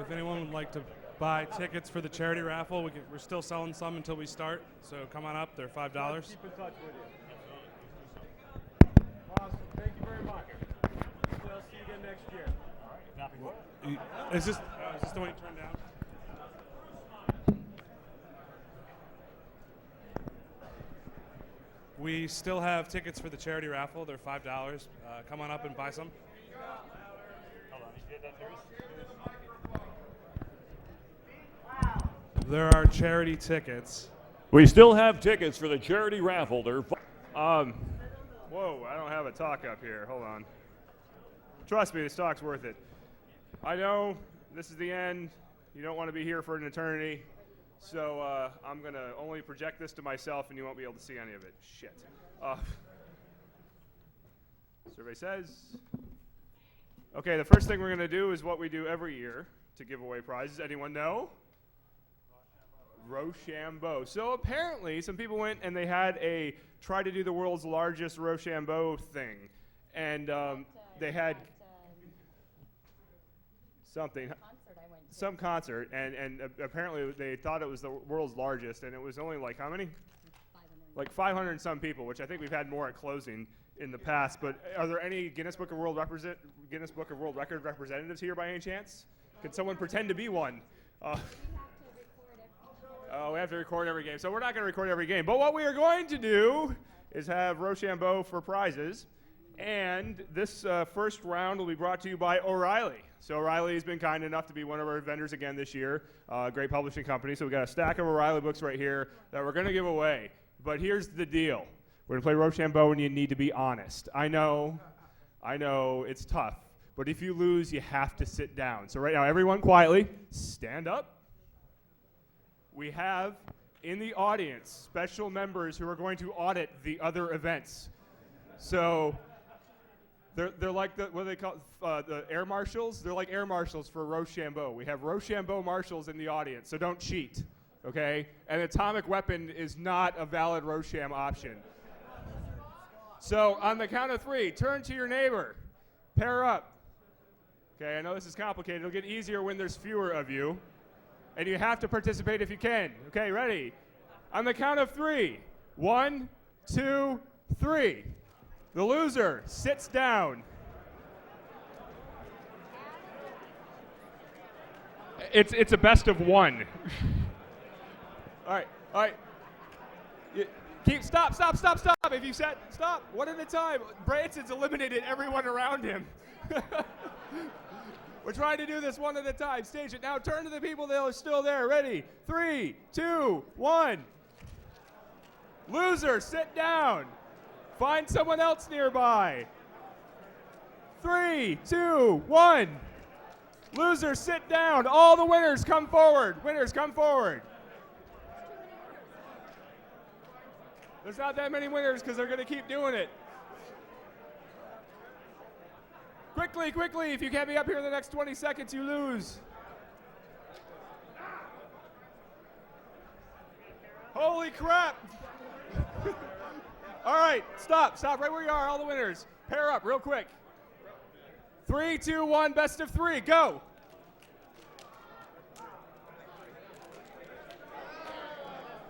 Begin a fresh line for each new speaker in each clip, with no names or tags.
If anyone would like to buy tickets for the charity raffle, we're still selling some until we start. So come on up. They're $5.
Keep in touch with you. Awesome. Thank you very much. We'll see you again next year. All right.
Is this the one you turned down? We still have tickets for the charity raffle. They're $5. Come on up and buy some.
Hold on. You get that first?
There are charity tickets.
We still have tickets for the charity raffle. They're
whoa, I don't have a talk up here. Hold on. Trust me, this talk's worth it. I know this is the end. You don't want to be here for an eternity. So I'm going to only project this to myself, and you won't be able to see any of it. Shit. Survey says. Okay, the first thing we're going to do is what we do every year to give away prizes. Anyone know? Rochambeau. So apparently some people went and they had a try to do the world's largest Rochambeau thing. And they had something. Some concert, and apparently they thought it was the world's largest, and it was only like how many? 500. Like 500 and some people, which I think we've had more at closing in the past. But are there any Guinness Book of World Record representatives here by any chance? Can someone pretend to be one? We have to record every game, so we're not going to record every game. But what we are going to do is have Rochambeau for prizes, and this first round will be brought to you by O'Reilly. So O'Reilly has been kind enough to be one of our vendors again this year, great publishing company. So we've got a stack of O'Reilly books right here that we're going to give away. But here's the deal. We're going to play Rochambeau, and you need to be honest. I know, it's tough. But if you lose, you have to sit down. So right now, everyone quietly, stand up. We have in the audience special members who are going to audit the other events. So they're like what do they call the air marshals? They're like air marshals for Rochambeau. We have Rochambeau marshals in the audience, so don't cheat, okay? An atomic weapon is not a valid Rocham option. So on the count of 3, turn to your neighbor, pair up. Okay, I know this is complicated. It'll get easier when there's fewer of you. And you have to participate if you can. Okay, ready? On the count of 3. 1, 2, 3. The loser sits down. It's a best of 1. All right. Stop. If you said stop, one at a time. Branson's eliminated everyone around him. We're trying to do this one at a time. Stage it. Now turn to the people that are still there. Ready? 3, 2, 1. Loser, sit down. Find someone else nearby. 3, 2, 1. Loser, sit down. All the winners come forward. Winners, come forward. There's not that many winners because they're going to keep doing it. Quickly, if you can't be up here in the next 20 seconds, you lose. Holy crap. All right, stop right where you are, all the winners. Pair up real quick. 3, 2, 1, best of 3, go.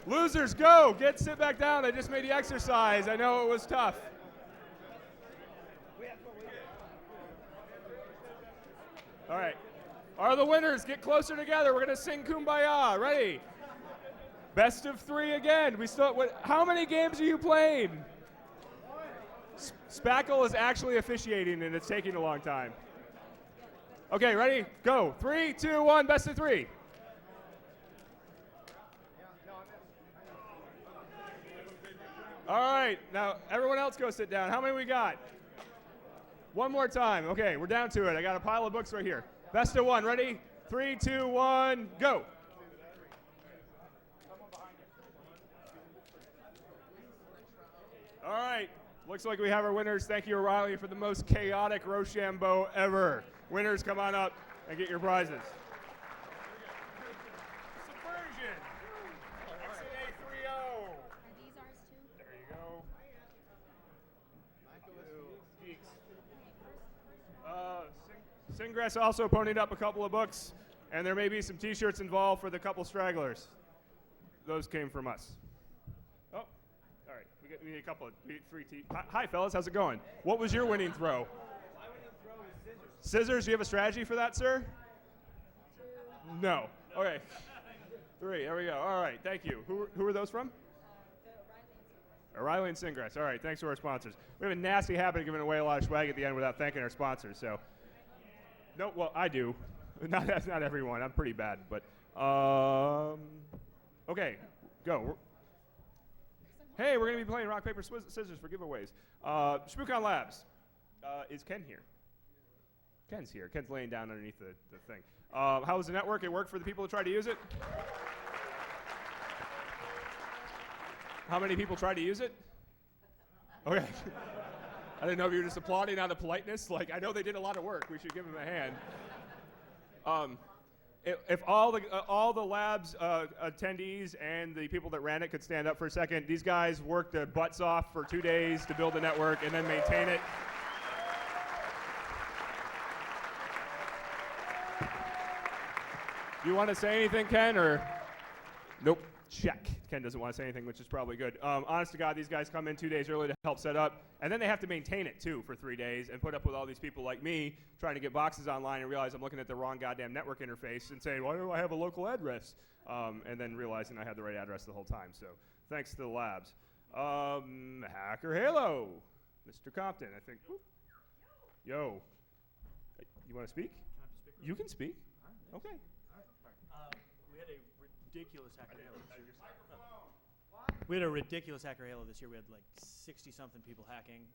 Losers, go. Sit back down. I just made the exercise. I know it was tough. All right. Are the winners? Get closer together. We're going to sing Kumbaya. Ready? Best of 3 again. How many games are you playing? Spackle is actually officiating, and it's taking a long time. Okay, ready? Go. 3, 2, 1, best of 3. All right. Now, everyone else go sit down. How many we got? One more time. Okay, we're down to it. I got a pile of books right here. Best of 1. Ready? 3, 2, 1, go. All right. Looks like we have our winners. Thank you, O'Reilly, for the most chaotic Rochambeau ever. Winners, come on up and get your prizes. Subversion. XNA 3-0.
Are these ours too?
There you go. Geeks. Singress also ponied up a couple of books. And there may be some T-shirts involved for the couple stragglers. Those came from us. Oh, all right. We need a couple of three Hi, fellas. How's it going? What was your winning throw?
My winning throw is scissors.
Scissors. Do you have a strategy for that, sir? No. Okay. 3. There we go. All right. Thank you. Who are those from? O'Reilly and Singrass. All right. Thanks to our sponsors. We have a nasty habit of giving away a lot of swag at the end without thanking our sponsors. So, no. Well, I do. That's not everyone. I'm pretty bad. But okay. Go. Hey, we're going to be playing rock, paper, scissors for giveaways. Shmoocon Labs. Is Ken here? Ken's here. Ken's laying down underneath the thing. How was the network? It worked for the people who tried to use it? How many people tried to use it? Okay. I didn't know if you were just applauding out of politeness. Like, I know they did a lot of work. We should give them a hand. If all the labs attendees and the people that ran it could stand up for a second, these guys worked their butts off for 2 days to build the network and then maintain it. Do you want to say anything, Ken, or? Nope. Check. Ken doesn't want to say anything, which is probably good. Honest to God, these guys come in 2 days early to help set up, and then they have to maintain it, too, for 3 days and put up with all these people like me trying to get boxes online and realize I'm looking at the wrong goddamn network interface and saying, why do I have a local address? And then realizing I had the right address the whole time. So thanks to the labs. Hacker Halo. Mr. Compton, I think. Whoop. Yo. You want to speak? You can speak. Okay.
We had a ridiculous Hacker Halo this year. We had a ridiculous Hacker Halo this year. We had like 60-something people hacking.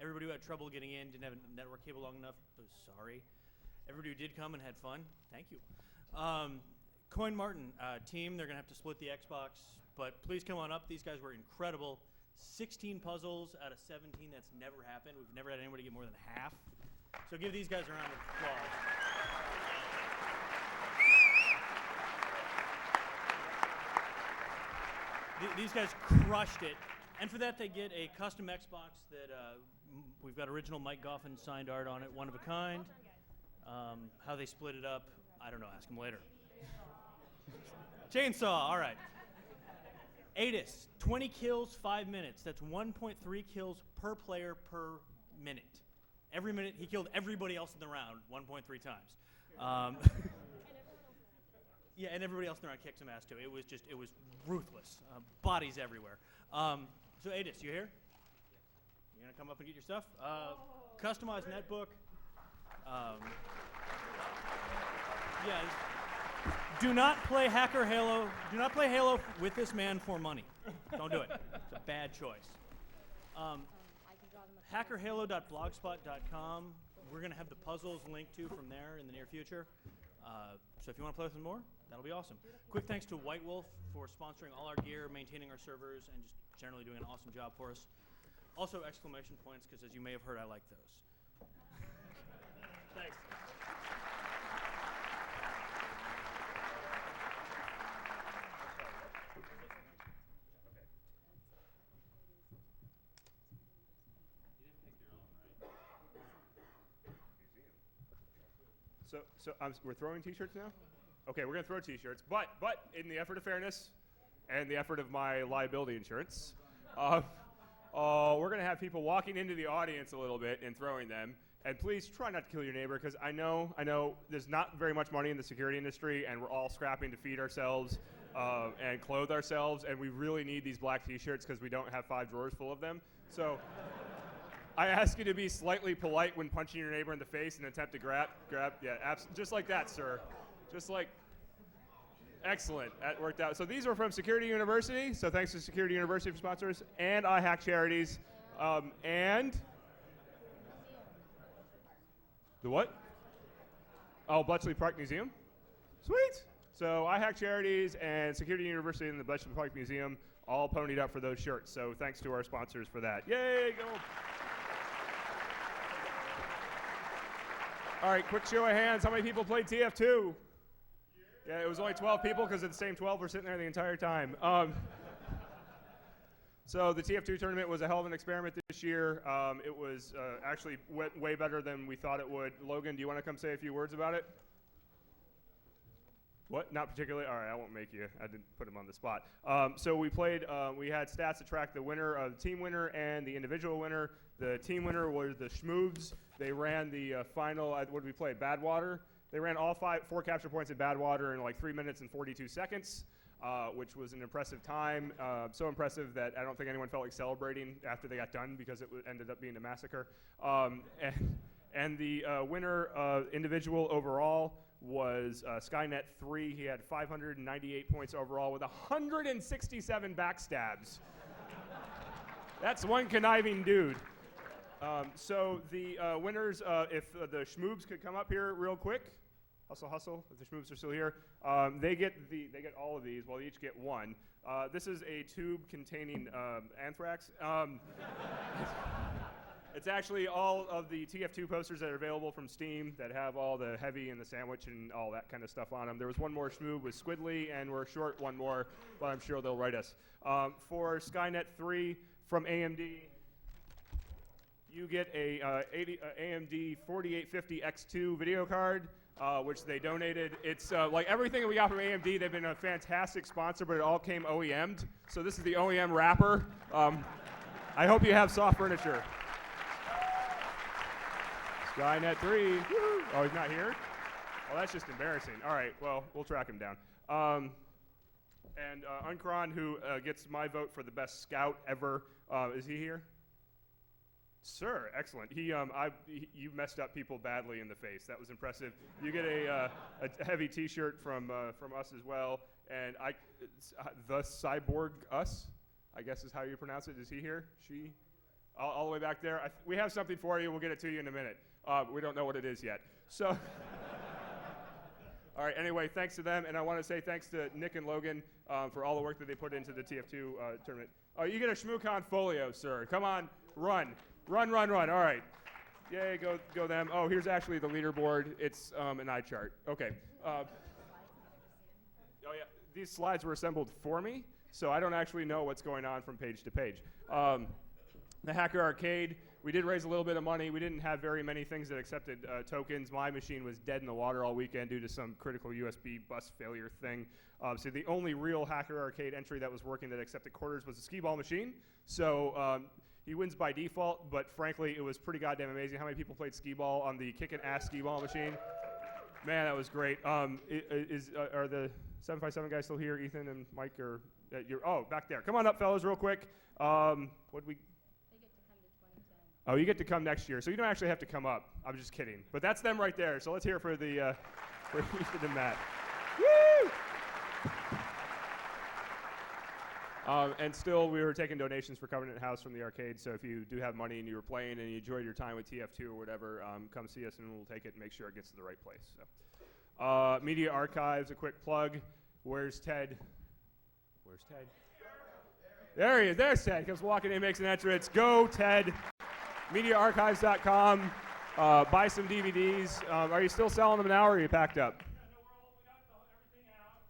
Everybody who had trouble getting in, didn't have a network cable long enough, was sorry. Everybody who did come and had fun, thank you. Coin Martin team, they're going to have to split the Xbox, but please come on up. These guys were incredible. 16 puzzles out of 17, that's never happened. We've never had anybody get more than half. So give these guys a round of applause. These guys crushed it, and for that they get a custom Xbox that we've got original Mike Goffin signed art on it, one of a kind. How they split it up, I don't know, ask them later. Chainsaw, all right. Adis, 20 kills, 5 minutes. That's 1.3 kills per player per minute. Every minute he killed everybody else in the round 1.3 times. Yeah, and everybody else in the round kicked some ass too. It was ruthless. Bodies everywhere. So Adis, you here? You gonna come up and get your stuff? Customized netbook. Yeah. Do not play Hacker Halo. Do not play Halo with this man for money. Don't do it. It's a bad choice. HackerHalo.blogspot.com. We're gonna have the puzzles linked to from there in the near future. So if you want to play with them more, that'll be awesome. Quick thanks to White Wolf for sponsoring all our gear, maintaining our servers, and just generally doing an awesome job for us. Also exclamation points, because as you may have heard, I like those. Thanks.
So we're throwing T-shirts now? Okay, we're going to throw T-shirts, but in the effort of fairness and the effort of my liability insurance, we're going to have people walking into the audience a little bit and throwing them. And please try not to kill your neighbor, because I know there's not very much money in the security industry, and we're all scrapping to feed ourselves and clothe ourselves, and we really need these black T-shirts because we don't have 5 drawers full of them. So I ask you to be slightly polite when punching your neighbor in the face and attempt to grab, yeah, just like that, sir. Just like, excellent, that worked out. So these are from Security University, so thanks to Security University for sponsors, and iHack Charities, and the what? Oh, Bletchley Park Museum. Sweet. So iHack Charities and Security University and the Bletchley Park Museum all ponied up for those shirts, so thanks to our sponsors for that. Yay, go. All right, quick show of hands. How many people played TF2? Yeah, it was only 12 people because the same 12 were sitting there the entire time. So the TF2 tournament was a hell of an experiment this year. It was actually way better than we thought it would. Logan, do you want to come say a few words about it? What? Not particularly? All right, I won't make you. I didn't put him on the spot. So we played, we had stats to track the winner of the team winner and the individual winner. The team winner was the Shmoobs. They ran the final, what did we play? Badwater. They ran all 4 capture points at Badwater in like 3 minutes and 42 seconds, which was an impressive time. So impressive that I don't think anyone felt like celebrating after they got done because it ended up being a massacre. And the winner individual overall was Skynet 3. He had 598 points overall with 167 backstabs. That's one conniving dude. So the winners, if the Shmoobs could come up here real quick, hustle, if the Shmoobs are still here, they get all of these. Well, they each get one. This is a tube containing anthrax. It's actually all of the TF2 posters that are available from Steam that have all the heavy and the sandwich and all that kind of stuff on them. There was one more Shmoob with Squidly, and we're short one more, but I'm sure they'll write us. For Skynet 3 from AMD, you get a AMD 4850 X2 video card, which they donated. It's like everything that we got from AMD, they've been a fantastic sponsor, but it all came OEM'd. So this is the OEM wrapper. I hope you have soft furniture. Skynet 3. Woo-hoo. Oh, he's not here? Oh, that's just embarrassing. All right, well, we'll track him down. And Unkron, who gets my vote for the best scout ever, is he here? Sir, excellent. You messed up people badly in the face. That was impressive. You get a heavy T-shirt from us as well. And the cyborg us, I guess is how you pronounce it. Is he here? She? All the way back there. We have something for you. We'll get it to you in a minute. We don't know what it is yet. So, all right. Anyway, thanks to them, and I want to say thanks to Nick and Logan for all the work that they put into the TF2 tournament. Oh, you get a Shmoocon folio, sir. Come on, run. All right. Yay, go them. Oh, here's actually the leaderboard. It's an eye chart. Okay. Oh yeah, these slides were assembled for me, so I don't actually know what's going on from page to page. The Hacker Arcade, we did raise a little bit of money. We didn't have very many things that accepted tokens. My machine was dead in the water all weekend due to some critical USB bus failure thing. So the only real Hacker Arcade entry that was working that accepted quarters was the skee ball machine. So he wins by default, but frankly, it was pretty goddamn amazing how many people played skee ball on the kick-and-ass skee ball machine. Man, that was great. Are the 757 guys still here? Ethan and Mike are back there. Come on up, fellas, real quick. Oh, you get to come next year, so you don't actually have to come up. I'm just kidding. But that's them right there, so let's hear for the for Ethan and Matt. Woo! And still, we were taking donations for Covenant House from the arcade, so if you do have money and you were playing and you enjoyed your time with TF2 or whatever, come see us and we'll take it and make sure it gets to the right place. So. Media Archives, a quick plug. Where's Ted? There he is. There's Ted. Comes walking in, makes an entrance. Go, Ted. MediaArchives.com. Buy some DVDs. Are you still selling them now, or are you packed up?
Yeah, no, we got everything out.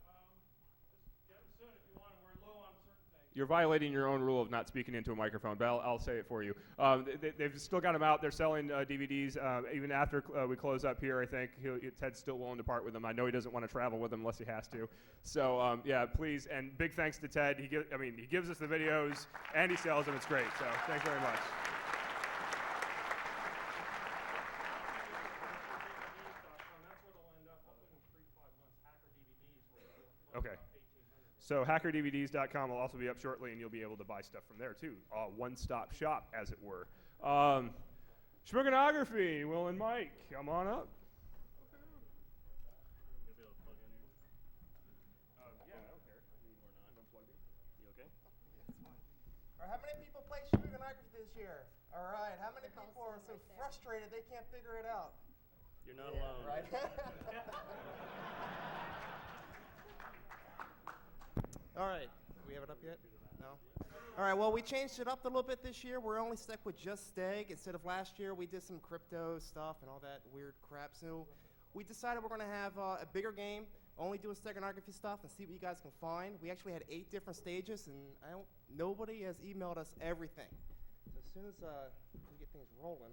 Just get them soon if you want them. We're low on certain things.
You're violating your own rule of not speaking into a microphone, but I'll say it for you. They've still got them out. They're selling DVDs even after we close up here. I think Ted's still willing to part with them. I know he doesn't want to travel with them unless he has to. So yeah, please, and big thanks to Ted. He gives us the videos and he sells them. It's great. So thanks very much. Okay. So hackerdvds.com will also be up shortly, and you'll be able to buy stuff from there, too. One-stop shop, as it were. Shmooconography, Will and Mike, come on up. Yeah, I don't care. You okay?
All right, how many people play Shmooconography this year? All right, how many people are so frustrated they can't figure it out?
You're not alone.
Right? All right, do we have it up yet? No? All right, well, we changed it up a little bit this year. We're only stuck with just Steg. Instead of last year, we did some crypto stuff and all that weird crap. So we decided we're going to have a bigger game, only doing steganography stuff, and see what you guys can find. We actually had 8 different stages, and nobody has emailed us everything. So as soon as we get things rolling.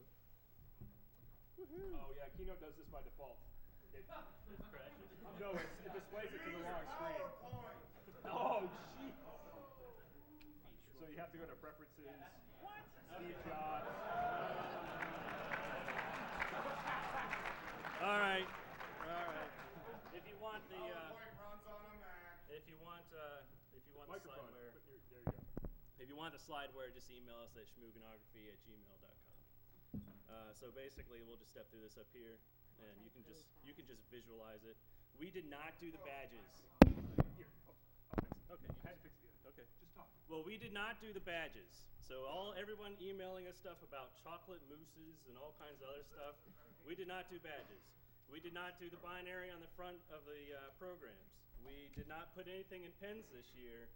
Oh, yeah, Keynote does this by default. No, it displays it to the wrong screen. Oh, jeez. So you have to go to preferences. What? Steve Jobs.
All right. If you want the, if you want the
Microphone.
slideware,
There you go.
if you want the slideware, just email us at shmooconography@gmail.com. So basically, we'll just step through this up here, and you can just visualize it. We did not do the badges.
Here.
Okay.
I had to fix it.
Okay.
Just talk.
Well, we did not do the badges. So everyone emailing us stuff about chocolate mousses and all kinds of other stuff, we did not do badges. We did not do the binary on the front of the programs. We did not put anything in pens this year.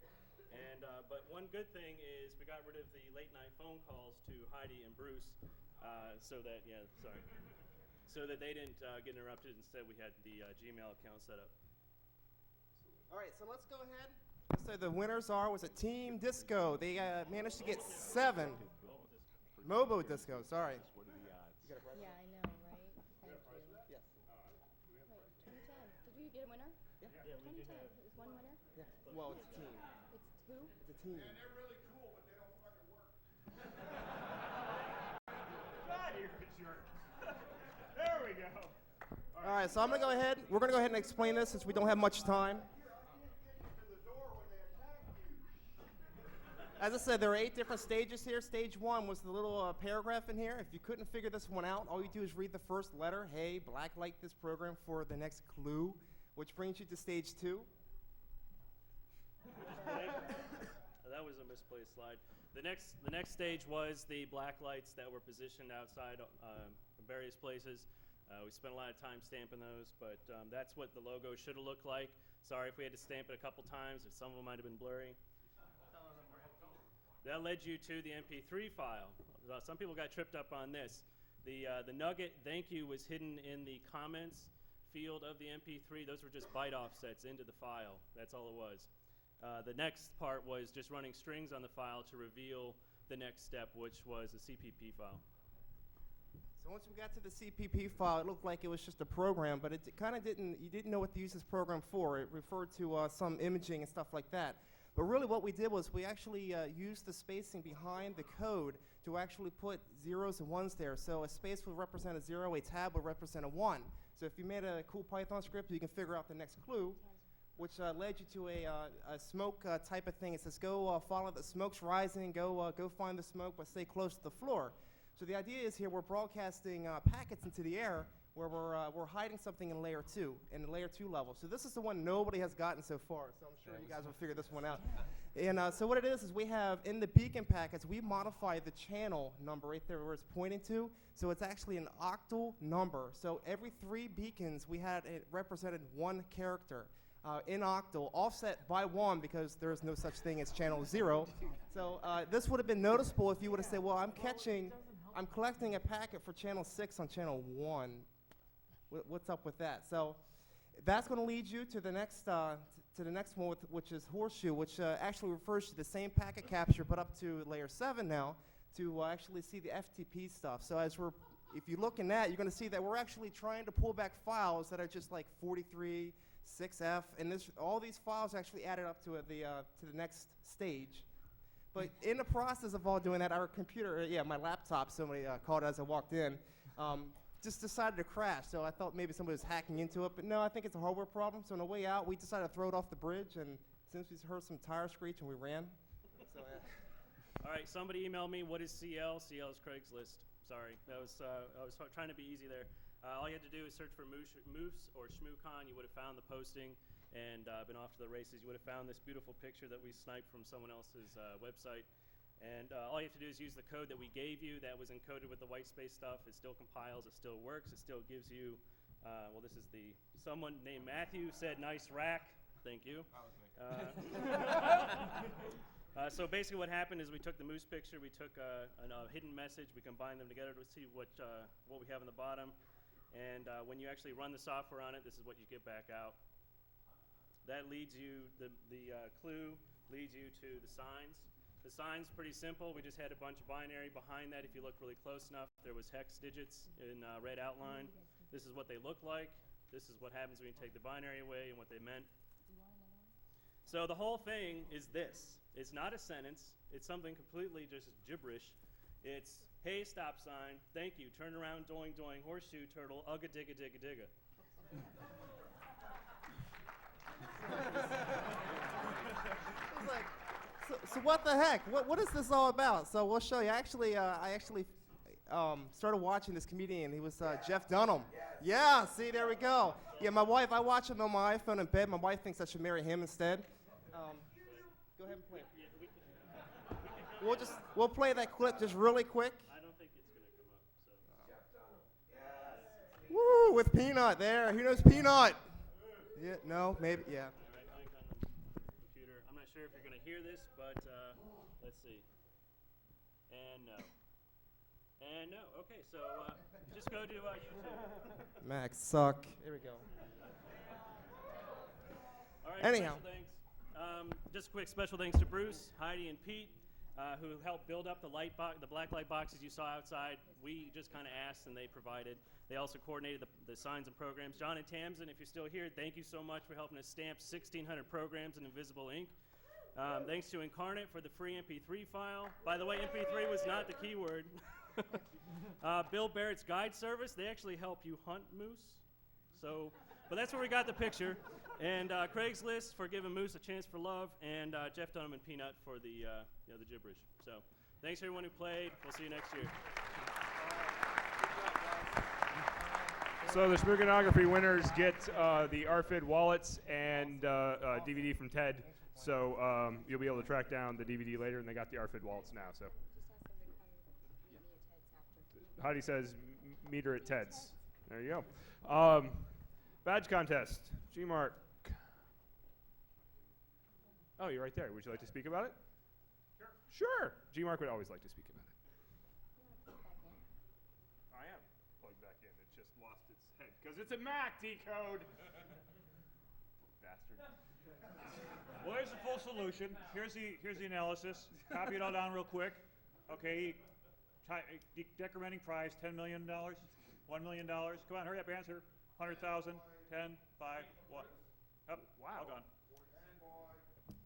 And but one good thing is we got rid of the late night phone calls to Heidi and Bruce, so that they didn't get interrupted. Instead, we had the Gmail account set up.
All right, so let's go ahead. So the winners was a Team Disco. They managed to get 7. Mobo Disco, sorry.
Yeah, I know, right? Thank you.
Yes.
Wait, 2010. Did we get a winner?
Yeah.
2010. Is one winner?
Yeah. Well, it's a team.
It's who?
It's a team.
God, you're a jerk. There we go.
All right, so I'm going to go ahead. We're going to go ahead and explain this since we don't have much time. As I said, there are 8 different stages here. Stage 1 was the little paragraph in here. If you couldn't figure this one out, all you do is read the first letter. Hey, blacklight this program for the next clue, which brings you to stage 2.
That was a misplaced slide. The next stage was the black lights that were positioned outside in various places. We spent a lot of time stamping those, but that's what the logo should have looked like. Sorry if we had to stamp it a couple times, if some of them might have been blurry. That led you to the MP3 file. Some people got tripped up on this. The nugget thank you was hidden in the comments field of the MP3. Those were just byte offsets into the file. That's all it was. The next part was just running strings on the file to reveal the next step, which was a CPP file.
So once we got to the CPP file, it looked like it was just a program, but it kind of didn't. You didn't know what to use this program for. It referred to some imaging and stuff like that. But really what we did was we actually used the spacing behind the code to actually put zeros and ones there. So a space would represent a 0, a tab would represent a 1. So if you made a cool Python script, you can figure out the next clue, which led you to a smoke type of thing. It says go follow the smoke's rising, go find the smoke, but stay close to the floor. So the idea is here we're broadcasting packets into the air where we're hiding something in layer 2, in the layer 2 level. So this is the one nobody has gotten so far, so I'm sure you guys will figure this one out. And so what it is we have in the beacon packets, we modify the channel number right there where it's pointing to, so it's actually an octal number. So every 3 beacons we had it represented 1 character in octal, offset by 1 because there is no such thing as channel 0. So this would have been noticeable if you would have said, well, I'm collecting a packet for channel 6 on channel 1. What's up with that? So that's going to lead you to the next one, which is horseshoe, which actually refers to the same packet capture, but up to layer 7 now to actually see the FTP stuff. So if you look in that, you're going to see that we're actually trying to pull back files that are just like 43, 6F, and all these files actually added up to the next stage. But in the process of all doing that, our computer, my laptop, somebody called as I walked in, just decided to crash. So I thought maybe somebody was hacking into it, but no, I think it's a hardware problem. So on the way out, we decided to throw it off the bridge, and since we heard some tire screech, and we ran. So,
All right, somebody emailed me, what is CL? CL is Craigslist. Sorry, I was trying to be easy there. All you had to do is search for Moose or Shmoocon. You would have found the posting and been off to the races. You would have found this beautiful picture that we sniped from someone else's website. And all you have to do is use the code that we gave you that was encoded with the white space stuff. It still compiles, it still works, it still gives you, well, this is someone named Matthew said, nice rack. Thank you. So basically what happened is we took the moose picture, we took a hidden message, we combined them together to see what we have on the bottom. And when you actually run the software on it, this is what you get back out. That leads you, the clue leads you to the signs. The sign's pretty simple. We just had a bunch of binary behind that. If you look really close enough, there was hex digits in red outline. This is what they look like. This is what happens when you take the binary away and what they meant. So the whole thing is this. It's not a sentence. It's something completely just gibberish. It's, hey, stop sign, thank you, turn around, doing, doing, horseshoe, turtle, ugga, digga, digga, digga.
It's like, so what the heck? What is this all about? So we'll show you. I actually started watching this comedian. He was Jeff Dunham. Yeah, see, there we go. Yeah, my wife, I watch him on my iPhone in bed. My wife thinks I should marry him instead. Go ahead and play it. We'll play that clip just really quick.
I don't think it's going to come up. So.
Woo, with Peanut there. Who knows Peanut? Yeah, no, maybe, yeah.
All right, link on the computer. I'm not sure if you're going to hear this, but let's see. And no. And no. Okay, so just go to YouTube.
Max, suck. Here we go.
All right,
Anyhow.
special thanks. Just a quick special thanks to Bruce, Heidi, and Pete, who helped build up the black light boxes you saw outside. We just kind of asked, and they provided. They also coordinated the signs and programs. John and Tamsin, if you're still here, thank you so much for helping us stamp 1,600 programs in invisible ink. Thanks to Incarnate for the free MP3 file. By the way, MP3 was not the keyword. Bill Barrett's guide service, they actually help you hunt moose. So, but that's where we got the picture. And Craigslist for giving Moose a chance for love, and Jeff Dunham and Peanut for the gibberish. So, thanks everyone who played. We'll see you next year.
So the Shmooconography winners get the RFID wallets and DVD from Ted. So you'll be able to track down the DVD later, and they got the RFID wallets now. So Heidi says, meet her at Ted's. There you go. Badge contest. G-Mark. Oh, you're right there. Would you like to speak about it? Sure. G-Mark would always like to speak about it. I am plugged back in. It just lost its head because it's a Mac decode. Bastard.
Well, here's the full solution. Here's the analysis. Copy it all down real quick. Okay, decrementing prize, $10 million, $1 million. Come on, hurry up, answer. 100,000, 10, 5, 1. Oh, wow. All gone.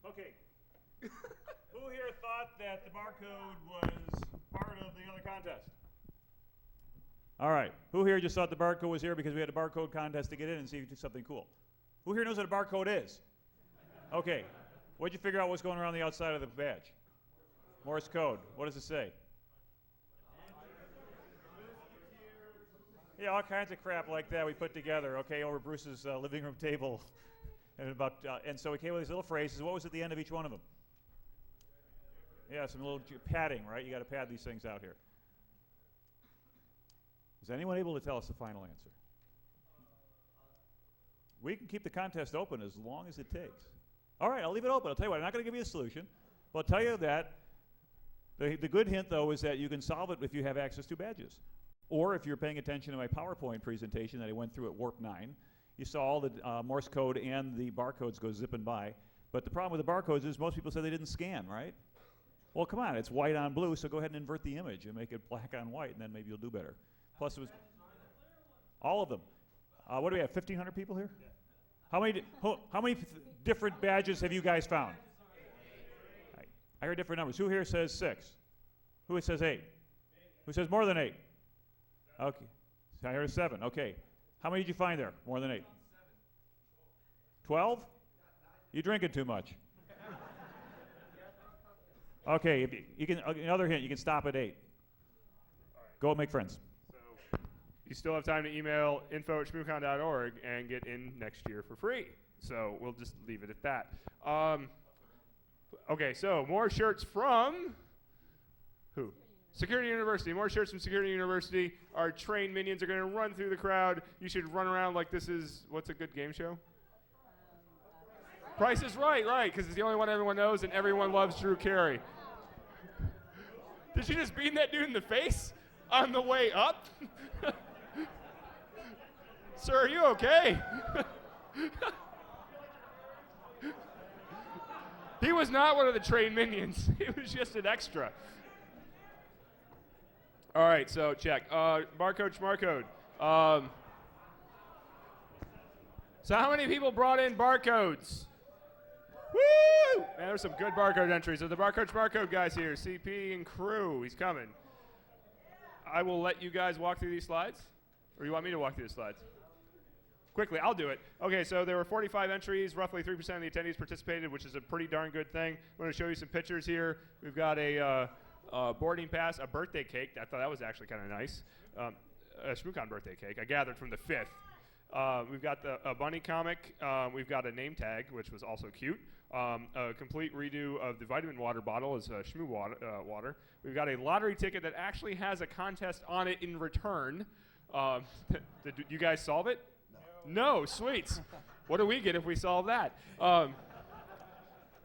Okay. Who here thought that the barcode was part of the other contest? All right. Who here just thought the barcode was here because we had a barcode contest to get in and see if you did something cool? Who here knows what a barcode is? Okay. What'd you figure out what's going around the outside of the badge? Morse code. What does it say? Yeah, all kinds of crap like that we put together, okay, over Bruce's living room table. And so we came with these little phrases. What was at the end of each one of them? Yeah, some little padding, right? You got to pad these things out here. Is anyone able to tell us the final answer? We can keep the contest open as long as it takes. All right, I'll leave it open. I'll tell you what, I'm not going to give you a solution, but I'll tell you that the good hint, though, is that you can solve it if you have access to badges. Or if you're paying attention to my PowerPoint presentation that I went through at Warp 9, you saw all the Morse code and the barcodes go zipping by. But the problem with the barcodes is most people say they didn't scan, right? Well, come on, it's white on blue, so go ahead and invert the image and make it black on white, and then maybe you'll do better. Plus, it was all of them. What do we have, 1,500 people here? Yeah. How many different badges have you guys found? I heard different numbers. Who here says 6? Who says 8? Who says more than 8? Okay. So I heard 7. Okay. How many did you find there? More than 8? 12? You're drinking too much. Okay. If you can, another hint, you can stop at 8. Right. Go make friends.
So you still have time to email info@shmoocon.org and get in next year for free. So we'll just leave it at that. Okay, so more shirts from who? Security University. More shirts from Security University. Our trained minions are going to run through the crowd. You should run around like this is, what's a good game show? Price is Right, because it's the only one everyone knows and everyone loves Drew Carey. Did you just beat that dude in the face on the way up? Sir, are you okay? He was not one of the trained minions. He was just an extra. All right, so check. Barcode, schmarcode. So how many people brought in barcodes? Woo! Man, there's some good barcode entries. So the barcode guys here, CP and crew, he's coming. I will let you guys walk through these slides, or you want me to walk through the slides? Quickly, I'll do it. Okay, so there were 45 entries. Roughly 3% of the attendees participated, which is a pretty darn good thing. I'm going to show you some pictures here. We've got a boarding pass, a birthday cake. I thought that was actually kind of nice. A Shmoocon birthday cake. I gathered from the 5th. We've got a bunny comic. We've got a name tag, which was also cute. A complete redo of the vitamin water bottle is Shmoo water. We've got a lottery ticket that actually has a contest on it in return. Did you guys solve it? No, sweet. What do we get if we solve that?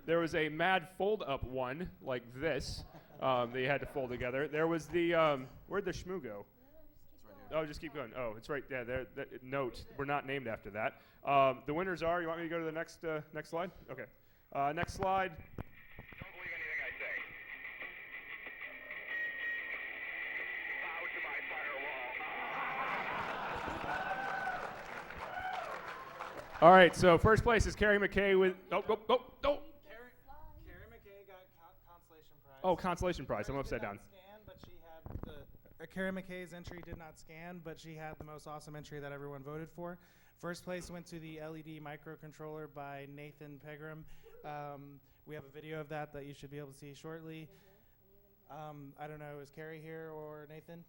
There was a mad fold-up one like this that you had to fold together. There was the where'd the Shmoo go? Oh, just keep going. Oh, it's right there. Note, we're not named after that. The winners are. You want me to go to the next slide? Okay. Next slide.
Don't believe anything I say. Bow to my firewall.
All right. So first place is Carrie McKay with. Oh.
Carrie McKay got consolation prize.
Oh, consolation prize. I'm upside down.
Carrie McKay's entry did not scan, but she had the most awesome entry that everyone voted for. First place went to the LED microcontroller by Nathan Pegram. We have a video of that you should be able to see shortly. I don't know, is Carrie here or Nathan?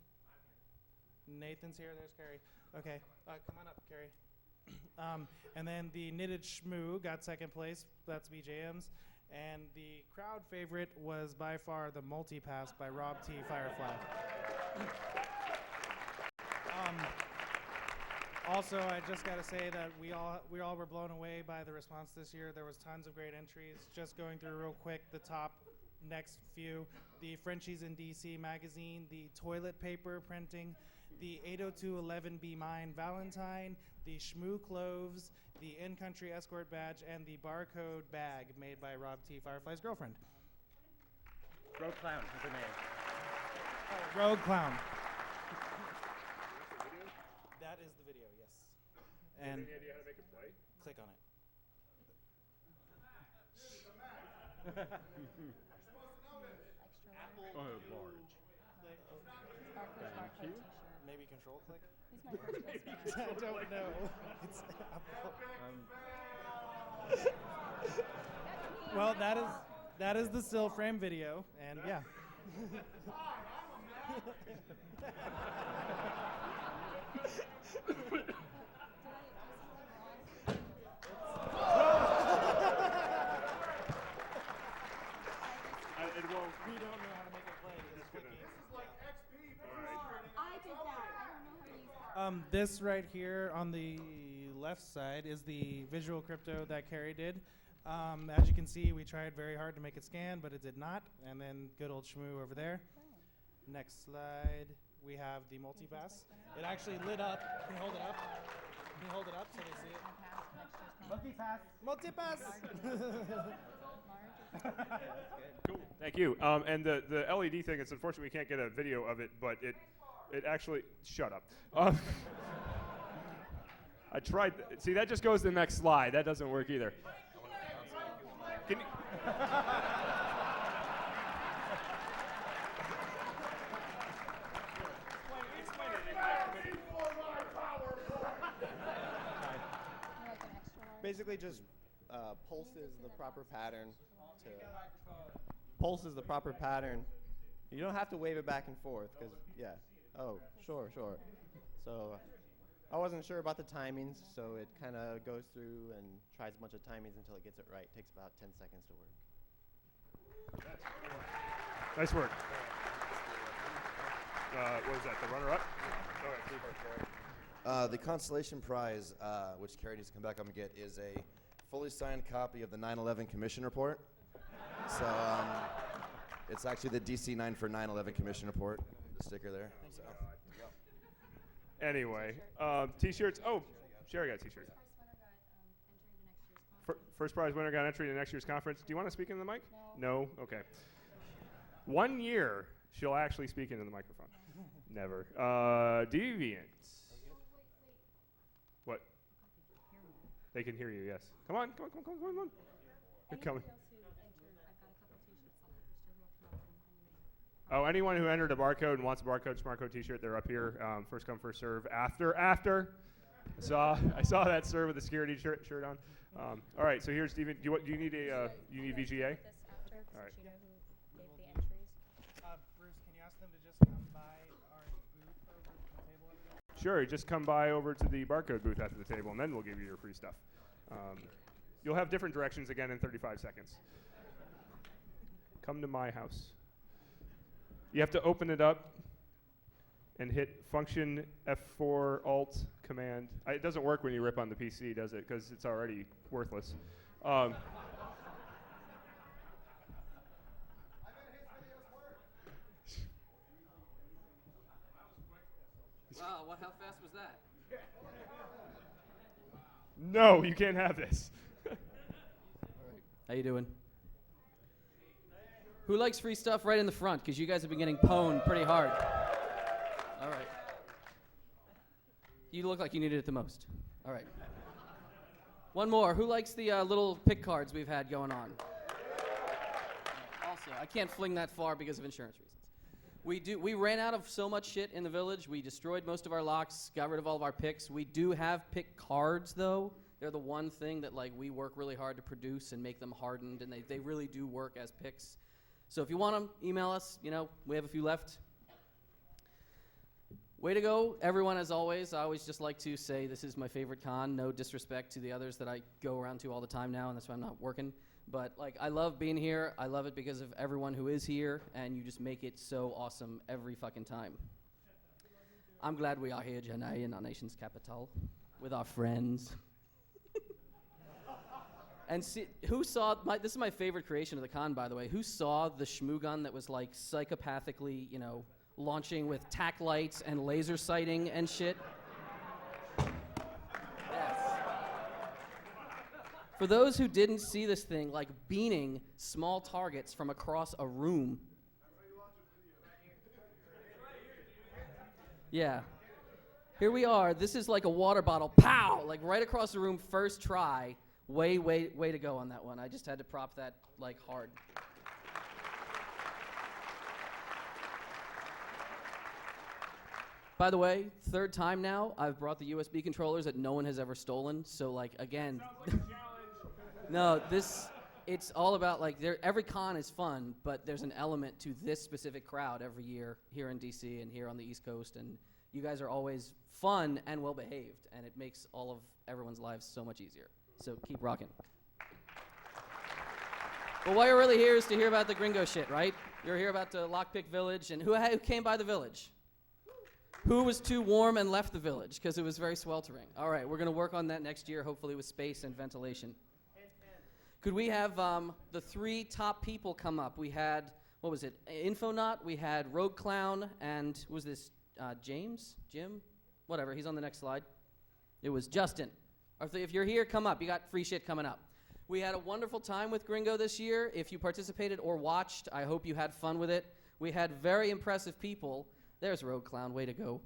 Nathan's here, there's Carrie. Okay, come on up, Carrie. And then the Knitted Shmoo got second place, that's BJM's. And the crowd favorite was by far the Multipass by Rob T. Firefly. Also, I just got to say that we all were blown away by the response this year. There was tons of great entries. Just going through real quick, the top next few: the Frenchies in DC magazine, the toilet paper printing, the 80211 Be Mine Valentine, the Shmoo cloves, the in-country escort badge, and the barcode bag made by Rob T. Firefly's girlfriend.
Road Clown is her name.
Rogue Clown. That is the video, yes. And
Any idea how to make it play?
click on it. Maybe control click?
He's my first place winner.
I don't know. It's Apple. Well, that is the still frame video, and yeah.
It won't.
We don't know how to make it play. It's clicky.
I did that. I don't know how to use that.
This right here on the left side is the visual crypto that Carrie did. As you can see, we tried very hard to make it scan, but it did not. And then good old Shmoo over there. Next slide, we have the multipass. It actually lit up. Can you hold it up? Can you hold it up so they see it? Multipass.
Cool. Thank you. And the LED thing, it's unfortunate we can't get a video of it, but it actually, shut up. I tried, see that just goes to the next slide. That doesn't work either. Can you,
Basically, just pulses the proper pattern. Pulses the proper pattern. You don't have to wave it back and forth, because yeah. Oh, sure. So I wasn't sure about the timings, so it kind of goes through and tries a bunch of timings until it gets it right. Takes about 10 seconds to work.
nice work. What is that, the runner-up?
The consolation prize, which Carrie needs to come back up and get, is a fully signed copy of the 9/11 Commission Report. So it's actually the DC 9 for 9/11 Commission Report, the sticker there. So.
Anyway, T-shirts. Oh, Sherry got a T-shirt. First prize winner got entry to next year's conference. Do you want to speak into the mic? No? Okay. 1 year, she'll actually speak into the microphone. Never. Deviants. What? They can hear you, yes. Come on. They're coming. Oh, anyone who entered a barcode and wants a barcode smart code T-shirt, they're up here. First come, first serve. After. I saw that sir with the security shirt on. All right, so here's Steven. Do you need a VGA? All right.
Bruce, can you ask them to just come by our booth over to the table over there?
Sure, just come by over to the barcode booth after the table, and then we'll give you your free stuff. You'll have different directions again in 35 seconds. Come to my house. You have to open it up and hit function F4 Alt Command. It doesn't work when you rip on the PC, does it? Because it's already worthless.
Wow, how fast was that?
No, you can't have this.
How you doing? Who likes free stuff right in the front? Because you guys have been getting pwned pretty hard. All right. You look like you needed it the most. All right. One more. Who likes the little pick cards we've had going on? Also, I can't fling that far because of insurance reasons. We ran out of so much shit in the village. We destroyed most of our locks, got rid of all of our picks. We do have pick cards, though. They're the one thing that we work really hard to produce and make them hardened, and they really do work as picks. So if you want them, email us. We have a few left. Way to go, everyone, as always. I always just like to say this is my favorite con. No disrespect to the others that I go around to all the time now, and that's why I'm not working. But, I love being here. I love it because of everyone who is here, and you just make it so awesome every fucking time. I'm glad we are here, Chennai, in our nation's capital, with our friends. And see, who saw this is my favorite creation of the con, by the way. Who saw the Shmoocon that was psychopathically, launching with tack lights and laser sighting and shit? Yes. For those who didn't see this thing, beaming small targets from across a room. Yeah. Here we are. This is like a water bottle. Pow! Right across the room, first try. Way to go on that one. I just had to prop that hard. By the way, third time now, I've brought the USB controllers that no one has ever stolen. So again, no, it's all about every con is fun, but there's an element to this specific crowd every year here in DC and here on the East Coast, and you guys are always fun and well behaved, and it makes all of everyone's lives so much easier. So keep rocking. Well, why you're really here is to hear about the gringo shit, right? You're here about the Lockpick Village, and who came by the village? Who was too warm and left the village because it was very sweltering? All right, we're going to work on that next year, hopefully with space and ventilation. Could we have the three top people come up? We had, what was it, Infonaut, we had Rogue Clown, and was this James? Jim? Whatever, he's on the next slide. It was Justin. If you're here, come up. You got free shit coming up. We had a wonderful time with Gringo this year. If you participated or watched, I hope you had fun with it. We had very impressive people. There's Rogue Clown. Way to go.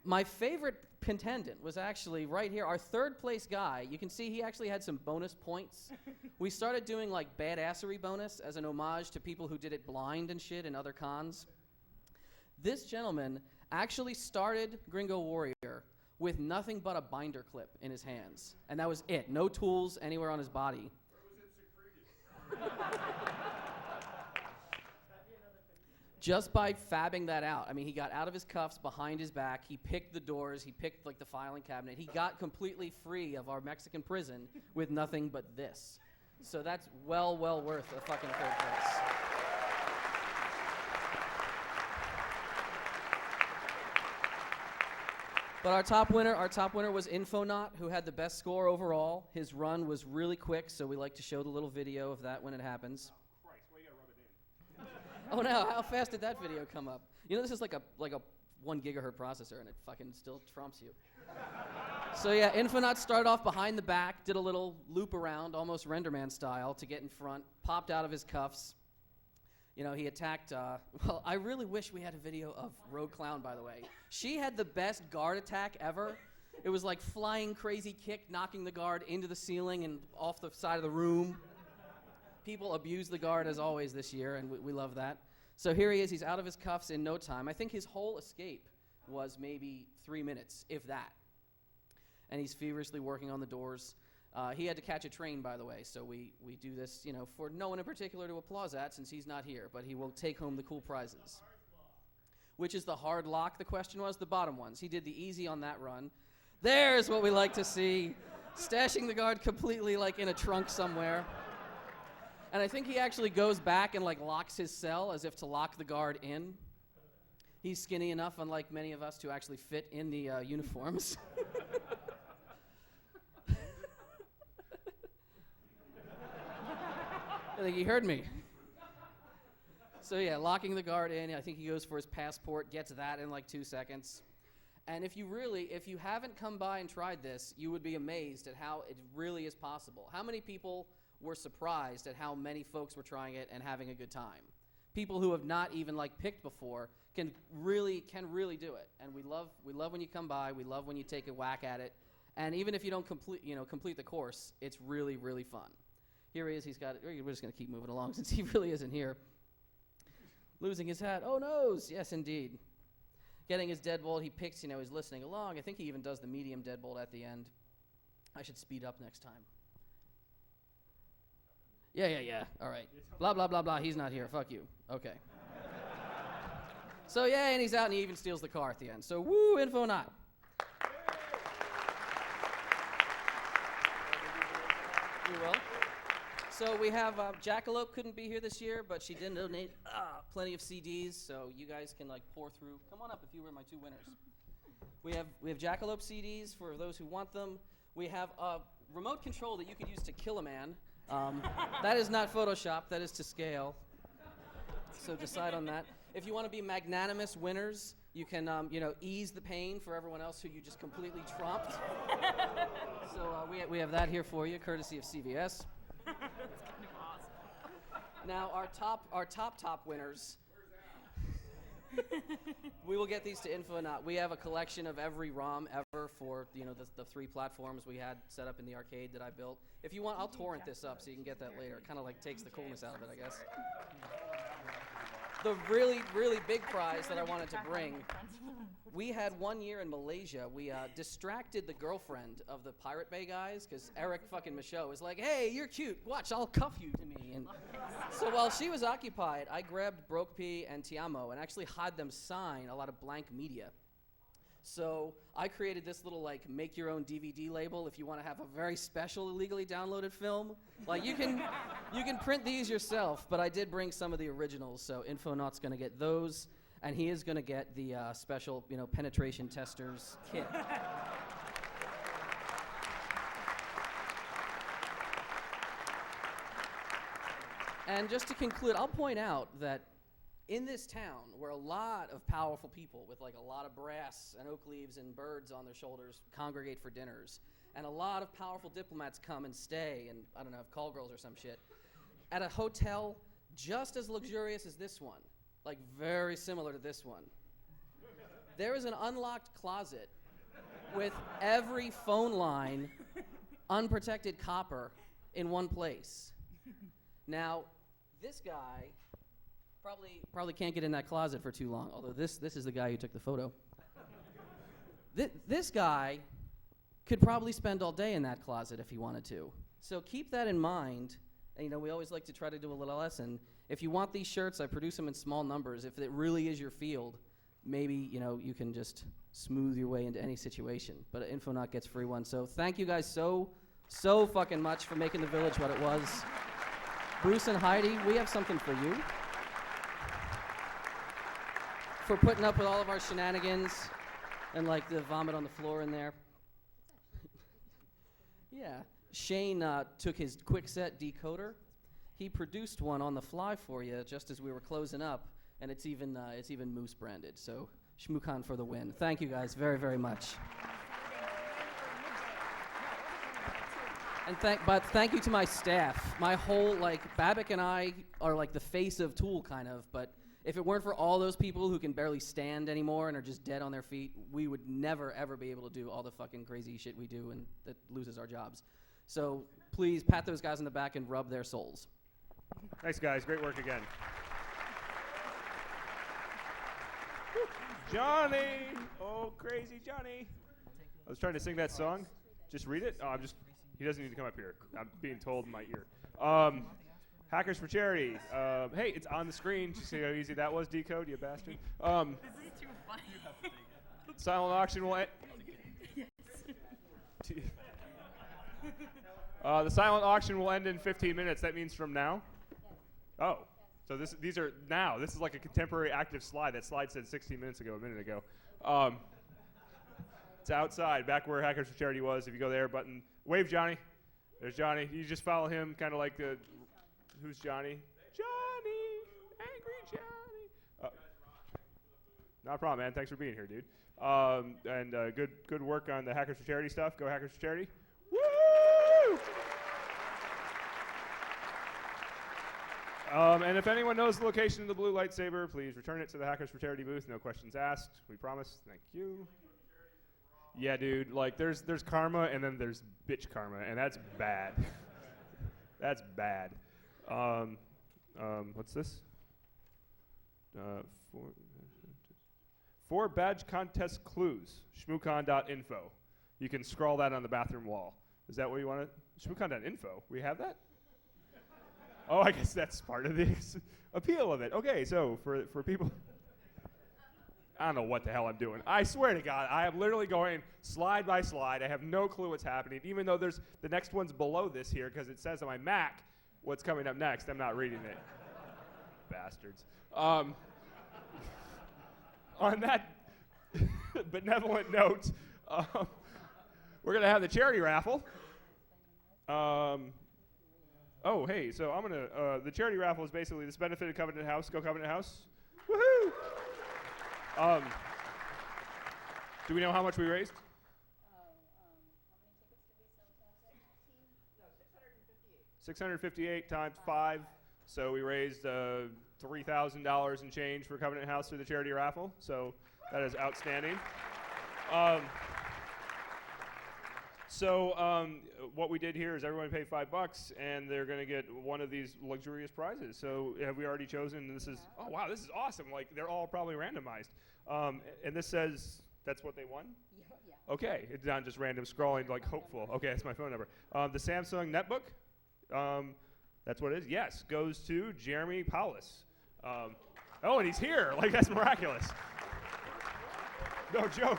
My favorite contendant was actually right here, our third place guy. You can see he actually had some bonus points. We started doing badassery bonus as an homage to people who did it blind and shit in other cons. This gentleman actually started Gringo Warrior with nothing but a binder clip in his hands. And that was it. No tools anywhere on his body. Just by fabbing that out. I mean, he got out of his cuffs behind his back. He picked the doors. He picked the filing cabinet. He got completely free of our Mexican prison with nothing but this. So that's well worth a fucking third place. But our top winner was Infonaut, who had the best score overall. His run was really quick, so we like to show the little video of that when it happens.
Oh, Christ, why you gotta rub it in?
Oh no, how fast did that video come up? This is like a 1 gigahertz processor, and it fucking still trumps you. So yeah, Infonaut started off behind the back, did a little loop around, almost Renderman style, to get in front, popped out of his cuffs. He attacked, well, I really wish we had a video of Rogue Clown, by the way. She had the best guard attack ever. It was like flying crazy kick, knocking the guard into the ceiling and off the side of the room. People abused the guard as always this year, and we love that. So here he is. He's out of his cuffs in no time. I think his whole escape was maybe 3 minutes, if that. And he's feverishly working on the doors. He had to catch a train, by the way, so we do this, for no one in particular to applause at since he's not here, but he will take home the cool prizes. Which is the hard lock, the question was? The bottom ones. He did the easy on that run. There's what we like to see. Stashing the guard completely like in a trunk somewhere. And I think he actually goes back and like locks his cell as if to lock the guard in. He's skinny enough, unlike many of us, to actually fit in the uniforms. I think he heard me. So yeah, locking the guard in. I think he goes for his passport, gets that in like 2 seconds. And if you haven't come by and tried this, you would be amazed at how it really is possible. How many people were surprised at how many folks were trying it and having a good time? People who have not even like picked before can really do it. And we love when you come by. We love when you take a whack at it. And even if you don't complete the course, it's really, really fun. Here he is. We're just going to keep moving along since he really isn't here. Losing his hat. Oh, noes. Yes, indeed. Getting his deadbolt. He picks, he's listening along. I think he even does the medium deadbolt at the end. I should speed up next time. Yeah. All right. Blah, blah, blah, blah. He's not here. Fuck you. Okay. So, yeah, and he's out, and he even steals the car at the end. So, woo, Infonaut. You will. So we have Jackalope couldn't be here this year, but she did donate plenty of CDs, so you guys can like pour through. Come on up if you were my two winners. We have Jackalope CDs for those who want them. We have a remote control that you could use to kill a man. That is not Photoshop. That is to scale. So decide on that. If you want to be magnanimous winners, you can ease the pain for everyone else who you just completely trumped. So we have that here for you, courtesy of CVS.
That's kind of awesome.
Now, our top winners, we will get these to Infonaut. We have a collection of every ROM ever for the 3 platforms we had set up in the arcade that I built. If you want, I'll torrent this up so you can get that later. It kind of like takes the coolness out of it, I guess. The really, really big prize that I wanted to bring, we had one year in Malaysia, we distracted the girlfriend of the Pirate Bay guys, because Eric fucking Michaud was like, hey, you're cute, watch, I'll cuff you to me. And so while she was occupied, I grabbed Broke P and Tiamo and actually had them sign a lot of blank media. So I created this little like make your own DVD label if you want to have a very special illegally downloaded film. Like you can print these yourself, but I did bring some of the originals, so Infonaut's going to get those, and he is going to get the special penetration testers kit. And just to conclude, I'll point out that in this town, where a lot of powerful people with like a lot of brass and oak leaves and birds on their shoulders congregate for dinners, and a lot of powerful diplomats come and stay, and I don't know, have call girls or some shit, at a hotel just as luxurious as this one, like very similar to this one, there is an unlocked closet with every phone line, unprotected copper, in one place. Now, this guy probably can't get in that closet for too long, although this is the guy who took the photo. This guy could probably spend all day in that closet if he wanted to. So keep that in mind. And, we always like to try to do a little lesson. If you want these shirts, I produce them in small numbers. If it really is your field, maybe, you can just smooth your way into any situation. But Infonaut gets free one. So thank you guys so fucking much for making the village what it was. Bruce and Heidi, we have something for you. For putting up with all of our shenanigans and like the vomit on the floor in there. Yeah, Shane took his Quickset decoder. He produced one on the fly for you just as we were closing up, and it's even Moose branded. So Shmoocon for the win. Thank you guys very, very much. And thank you to my staff. My whole Babbitt and I are like the face of Tool kind of, but If it weren't for all those people who can barely stand anymore and are just dead on their feet, we would never, ever be able to do all the fucking crazy shit we do and that loses our jobs. So please pat those guys on the back and rub their souls.
Thanks, guys. Great work again. Johnny! Oh, crazy Johnny. I was trying to sing that song. Just read it? Oh, he doesn't need to come up here. I'm being told in my ear. Hackers for Charity. Hey, it's on the screen. Did you see how easy that was, Decode, you bastard?
This is too funny.
Silent auction will end. The silent auction will end in 15 minutes. That means from now? Oh. So these are now. This is like a contemporary active slide. That slide said 16 minutes ago, a minute ago. It's outside, back where Hackers for Charity was. If you go there, button. Wave, Johnny. There's Johnny. You just follow him, kind of like the... Who's Johnny? Johnny! Angry Johnny! Not a problem, man. Thanks for being here, dude. And good work on the Hackers for Charity stuff. Go Hackers for Charity. Woo! And if anyone knows the location of the blue lightsaber, please return it to the Hackers for Charity booth. No questions asked. We promise. Thank you. Yeah, dude. Like, there's karma, and then there's bitch karma, and that's bad. That's bad. What's this? Four badge contest clues. Shmoocon.info. You can scroll that on the bathroom wall. Is that what you want to? Shmoocon.info. We have that? Oh, I guess that's part of the appeal of it. Okay, so for people, I don't know what the hell I'm doing. I swear to God, I am literally going slide by slide. I have no clue what's happening, even though there's the next one's below this here because it says on my Mac what's coming up next. I'm not reading it. Bastards. On that benevolent note, we're going to have the charity raffle. Oh, hey, so I'm going to, the charity raffle is basically this benefited Covenant House. Go Covenant House. Woohoo! Do we know how much we raised?
How many tickets did we sell?
658 times 5. So we raised $3,000 in change for Covenant House through the charity raffle. So that is outstanding. So what we did here is everyone paid $5, and they're going to get one of these luxurious prizes. So have we already chosen? This is oh wow, this is awesome! Like they're all probably randomized. And this says that's what they won.
Yeah.
Okay, it's not just random scrolling like hopeful. Okay, that's my phone number. The Samsung netbook. That's what it is. Yes, goes to Jeremy Paulus. Oh, and he's here. Like that's miraculous. No joke.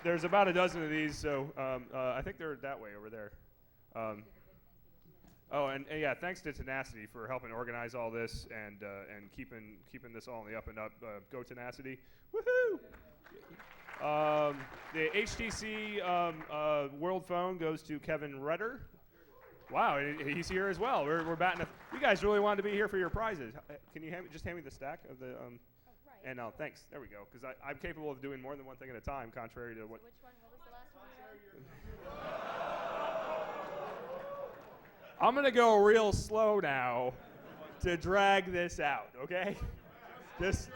There's about a dozen of these, so I think they're that way over there. Oh, and yeah, thanks to Tenacity for helping organize all this and keeping this all on the up and up. Go Tenacity, woohoo! The HTC World Phone goes to Kevin Rudder. Wow, he's here as well. We're batting. You guys really wanted to be here for your prizes. Can you just hand me the stack of the? And thanks. There we go. Because I'm capable of doing more than one thing at a time, contrary to what.
Which one? What was the last one?
I'm gonna go real slow now to drag this out. Okay. Just.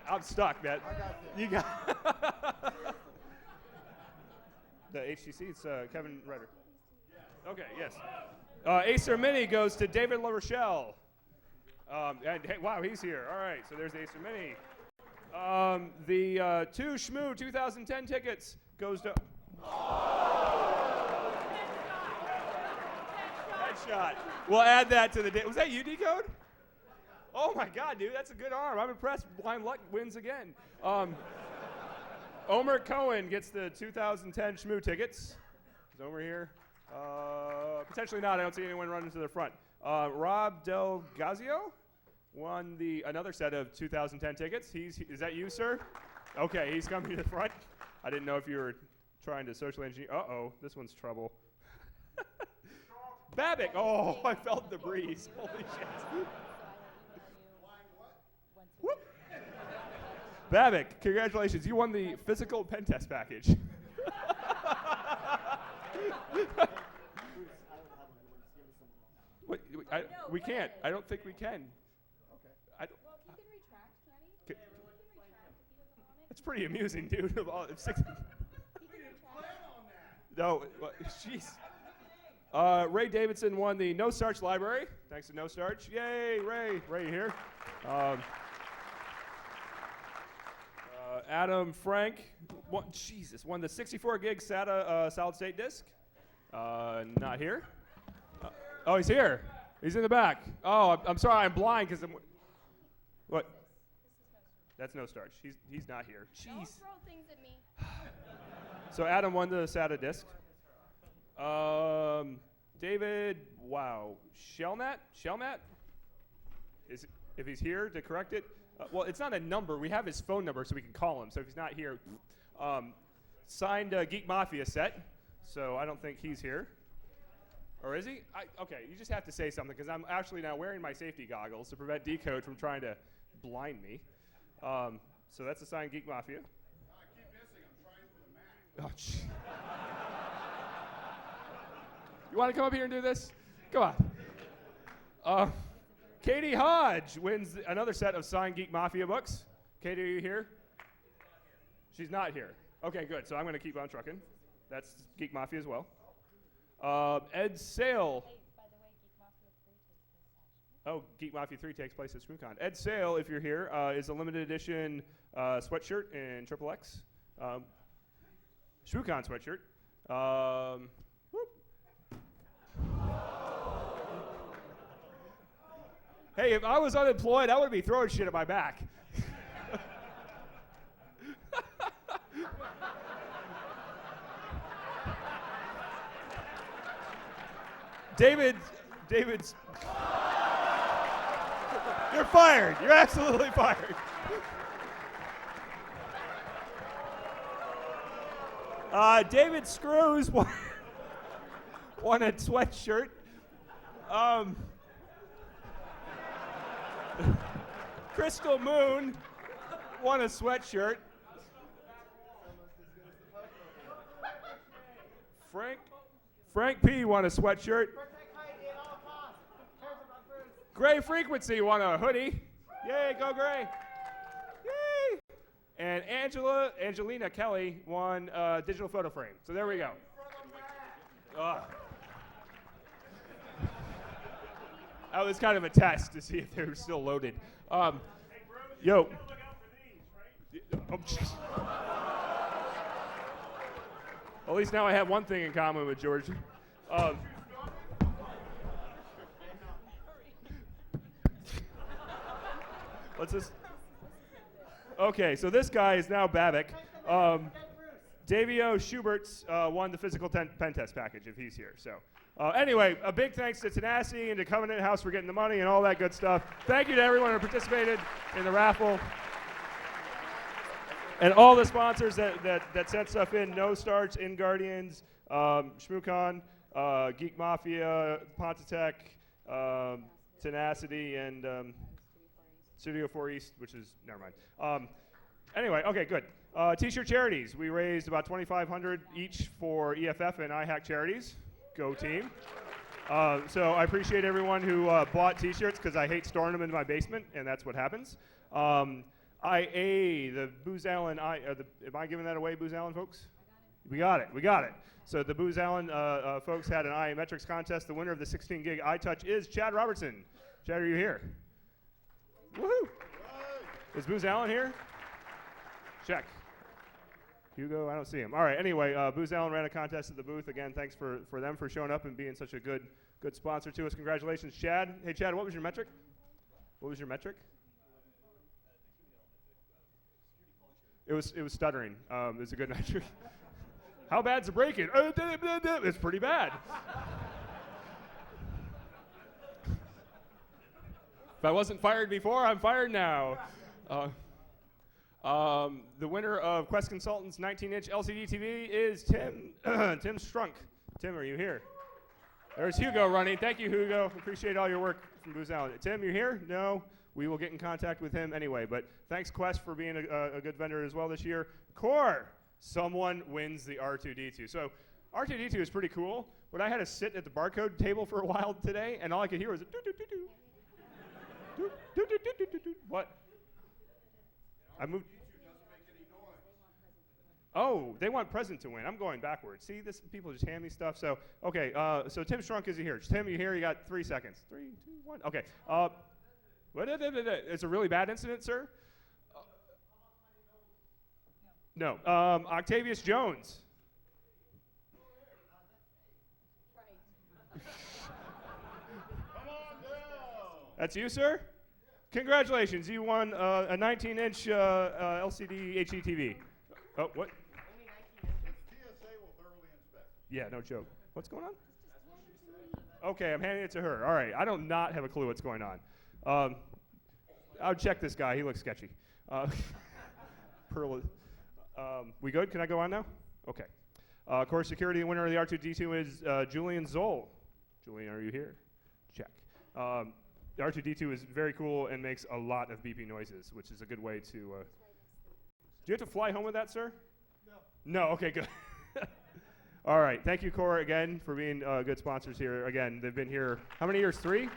I'm stuck, man. You got. The HTC. It's Kevin Rudder. Okay. Yes. Acer Mini goes to David LaRochelle. And hey, wow, he's here. All right, so there's the Acer Mini. The 2 Shmoo 2010 tickets goes to... Headshot. We'll add that to the... Was that you, Decode? Oh, my God, dude, that's a good arm. I'm impressed. Blind Luck wins again. Omer Cohen gets the 2010 Shmoo tickets. Is Omer here? Potentially not. I don't see anyone running to the front. Rob Del Gazio won another set of 2010 tickets. Is that you, sir? Okay, he's coming to the front. I didn't know if you were trying to social engineer. Uh-oh, this one's trouble. Babbitt. Oh, I felt the breeze. Holy shit. Whoop. Babbitt, congratulations. You won the physical pen test package. We can't. I don't think we can. I don't,
Well, he can retract, can he?
Ca-
He can retract if he doesn't want it.
That's pretty amusing, dude. Of all, six,
He can retract.
no, jeez. Ray Davidson won the No Starch Library. Thanks to No Starch. Yay, Ray. Ray, you here? Adam Frank won the 64 gig SATA solid state disk. Not here. Oh, he's here. He's in the back. Oh, I'm sorry. I'm blind because I'm. What? That's No Starch. He's not here. Jeez.
Don't throw things at me.
So Adam won the SATA disk. David, Shellmat? If he's here to correct it. Well, it's not a number. We have his phone number so we can call him. So if he's not here, signed a Geek Mafia set. So I don't think he's here. Or is he? Okay, you just have to say something because I'm actually now wearing my safety goggles to prevent Decode from trying to blind me. So that's a signed Geek Mafia.
I keep missing. I'm trying for the Mac.
You want to come up here and do this? Come on. Katie Hodge wins another set of signed Geek Mafia books. Katie, are you here? She's not here. Okay, good. So I'm going to keep on trucking. That's Geek Mafia as well. Ed Sale.
Hey, by the way, Geek Mafia 3 takes place actually.
Oh, Geek Mafia 3 takes place at Shmoocon. Ed Sale, if you're here, is a limited edition sweatshirt in XXX. Shmoocon sweatshirt. Whoop. Hey, if I was unemployed, I would be throwing shit at my back. David's. You're fired. You're absolutely fired. David Screws won a sweatshirt. Crystal Moon won a sweatshirt. Frank P won a sweatshirt. Gray Frequency won a hoodie. Yay, go Gray. Yay. And Angelina Kelly won a digital photo frame. So there we go. That was kind of a test to see if they were still loaded. Yo. At least now I have one thing in common with George. Let's just. Okay, so this guy is now Babbitt. Davio Schubert's won the physical pen test package if he's here. So anyway, a big thanks to Tenacity and to Covenant House for getting the money and all that good stuff. Thank you to everyone who participated in the raffle. And all the sponsors that sent stuff in, No Starch, In Guardians, Shmoocon, Geek Mafia, Pontatech, Tenacity, and Studio 4 East, which is, never mind. Anyway, okay, good. T-shirt charities. We raised about $2,500 each for EFF and iHack charities. Go team. So I appreciate everyone who bought T-shirts because I hate storing them in my basement, and that's what happens. IA, the Booz Allen, am I giving that away, Booz Allen folks? We got it. So the Booz Allen folks had an IA Metrics contest. The winner of the 16 gig iTouch is Chad Robertson. Chad, are you here? Woohoo! Is Booz Allen here? Check. Hugo, I don't see him. All right, anyway, Booz Allen ran a contest at the booth. Again, thanks for them for showing up and being such a good sponsor to us. Congratulations, Chad. Hey, Chad, what was your metric? It was stuttering. It was a good metric. How bad's the break-in? It's pretty bad. If I wasn't fired before, I'm fired now. The winner of Quest Consultants 19-inch LCD TV is Tim Strunk. Tim, are you here? There's Hugo running. Thank you, Hugo. Appreciate all your work from Booz Allen. Tim, you here? No. We will get in contact with him anyway. But thanks, Quest, for being a good vendor as well this year. Core, someone wins the R2-D2. So R2-D2 is pretty cool, when I had to sit at the barcode table for a while today, and all I could hear was a doo-doo-doo-doo. Doo-doo-doo-doo-doo-doo. What? I moved. Oh, they want present to win. I'm going backwards. See, this people just hand me stuff. So, okay, so Tim Shrunk is here. Tim, you here? You got 3 seconds. 3, 2, 1. Okay. It's a really bad incident, sir? No. Octavius Jones. That's you, sir? Congratulations. You won a 19-inch LCD HD TV. Oh, what? Yeah, no joke. What's going on? Okay, I'm handing it to her. All right, I do not have a clue what's going on. I'll check this guy. He looks sketchy. Pearl. We good? Can I go on now? Okay. Core security, the winner of the R2D2 is Julian Zoll. Julian, are you here? Check. The R2D2 is very cool and makes a lot of beeping noises, which is a good way to... do you have to fly home with that, sir? No. No? Okay, good. All right. Thank you, Core, again, for being good sponsors here. Again, they've been here, how many years? 3?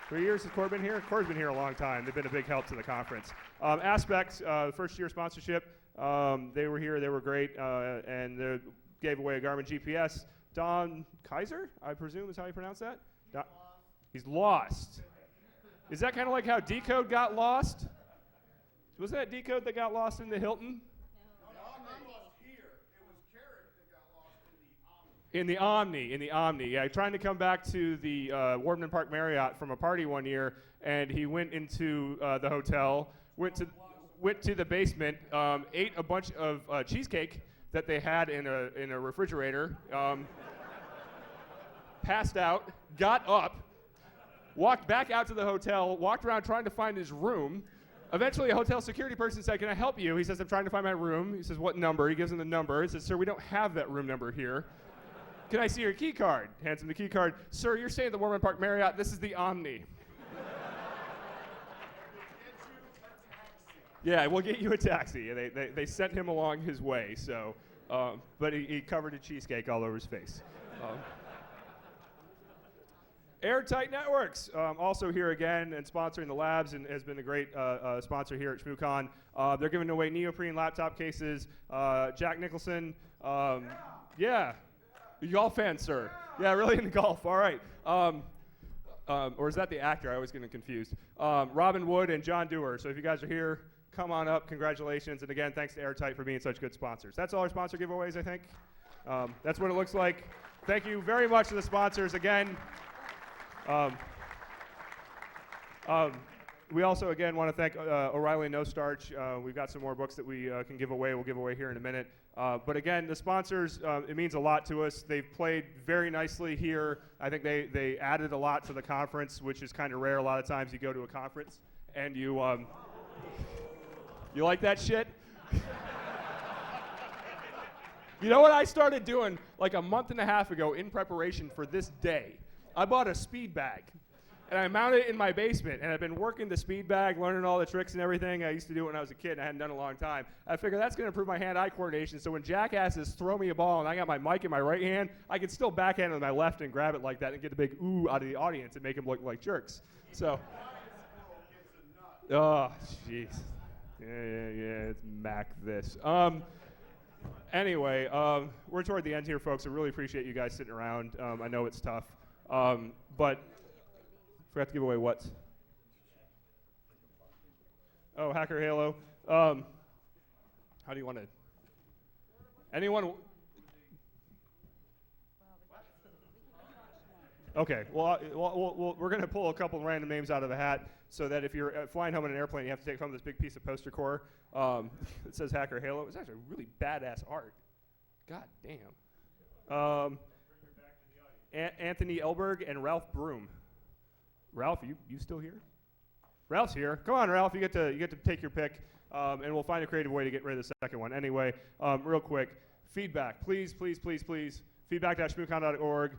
3 years has Core been here? Core's been here a long time. They've been a big help to the conference. Aspects, first-year sponsorship, they were here. They were great, and they gave away a Garmin GPS. Don Kaiser, I presume is how you pronounce that? He's lost. Is that kind of like how Decode got lost? Was that Decode that got lost in the Hilton? In the Omni, yeah. Trying to come back to the Warden Park Marriott from a party one year, and he went into the hotel, went to the basement, ate a bunch of cheesecake that they had in a refrigerator, passed out, got up, walked back out to the hotel, walked around trying to find his room. Eventually, a hotel security person said, "Can I help you?" He says, "I'm trying to find my room." He says, "What number?" He gives him the number. He says, "Sir, we don't have that room number here. Can I see your key card?" Hands him the key card. "Sir, you're staying at the Warman Park Marriott. This is the Omni." Yeah, we'll get you a taxi. They sent him along his way, so, but he covered a cheesecake all over his face. Airtight Networks, also here again and sponsoring the labs and has been a great sponsor here at Shmoocon. They're giving away neoprene laptop cases. Jack Nicholson, yeah. Golf fan, sir. Yeah, really into golf. All right. Or is that the actor? I always get confused. Robin Wood and John Dewar. So if you guys are here, come on up. Congratulations. And again, thanks to Airtight for being such good sponsors. That's all our sponsor giveaways, I think. That's what it looks like. Thank you very much to the sponsors. Again, we also, again, want to thank O'Reilly No Starch. We've got some more books that we can give away. We'll give away here in a minute. But again, the sponsors, it means a lot to us. They've played very nicely here. I think they added a lot to the conference, which is kind of rare. A lot of times you go to a conference and you like that shit? You know what I started doing like a month and a half ago in preparation for this day? I bought a speed bag. And I mounted it in my basement, and I've been working the speed bag, learning all the tricks and everything. I used to do it when I was a kid, and I hadn't done it in a long time. I figured that's going to improve my hand-eye coordination, so when jackasses throw me a ball and I got my mic in my right hand, I can still backhand with my left and grab it like that and get the big ooh out of the audience and make them look like jerks. So, oh, jeez. Yeah, it's Mac this. Anyway, we're toward the end here, folks. I really appreciate you guys sitting around. I know it's tough. But forgot to give away what? Oh, Hacker Halo. How do you want to? Anyone? Okay. Well, we're going to pull a couple random names out of the hat so that if you're flying home in an airplane, you have to take home this big piece of poster core that says Hacker Halo. It's actually really badass art. God damn. Anthony Elberg and Ralph Broom. Ralph, you still here? Ralph's here. Come on, Ralph. You get to take your pick, and we'll find a creative way to get rid of the second one. Anyway, real quick, feedback, please. Feedback.shmoocon.org.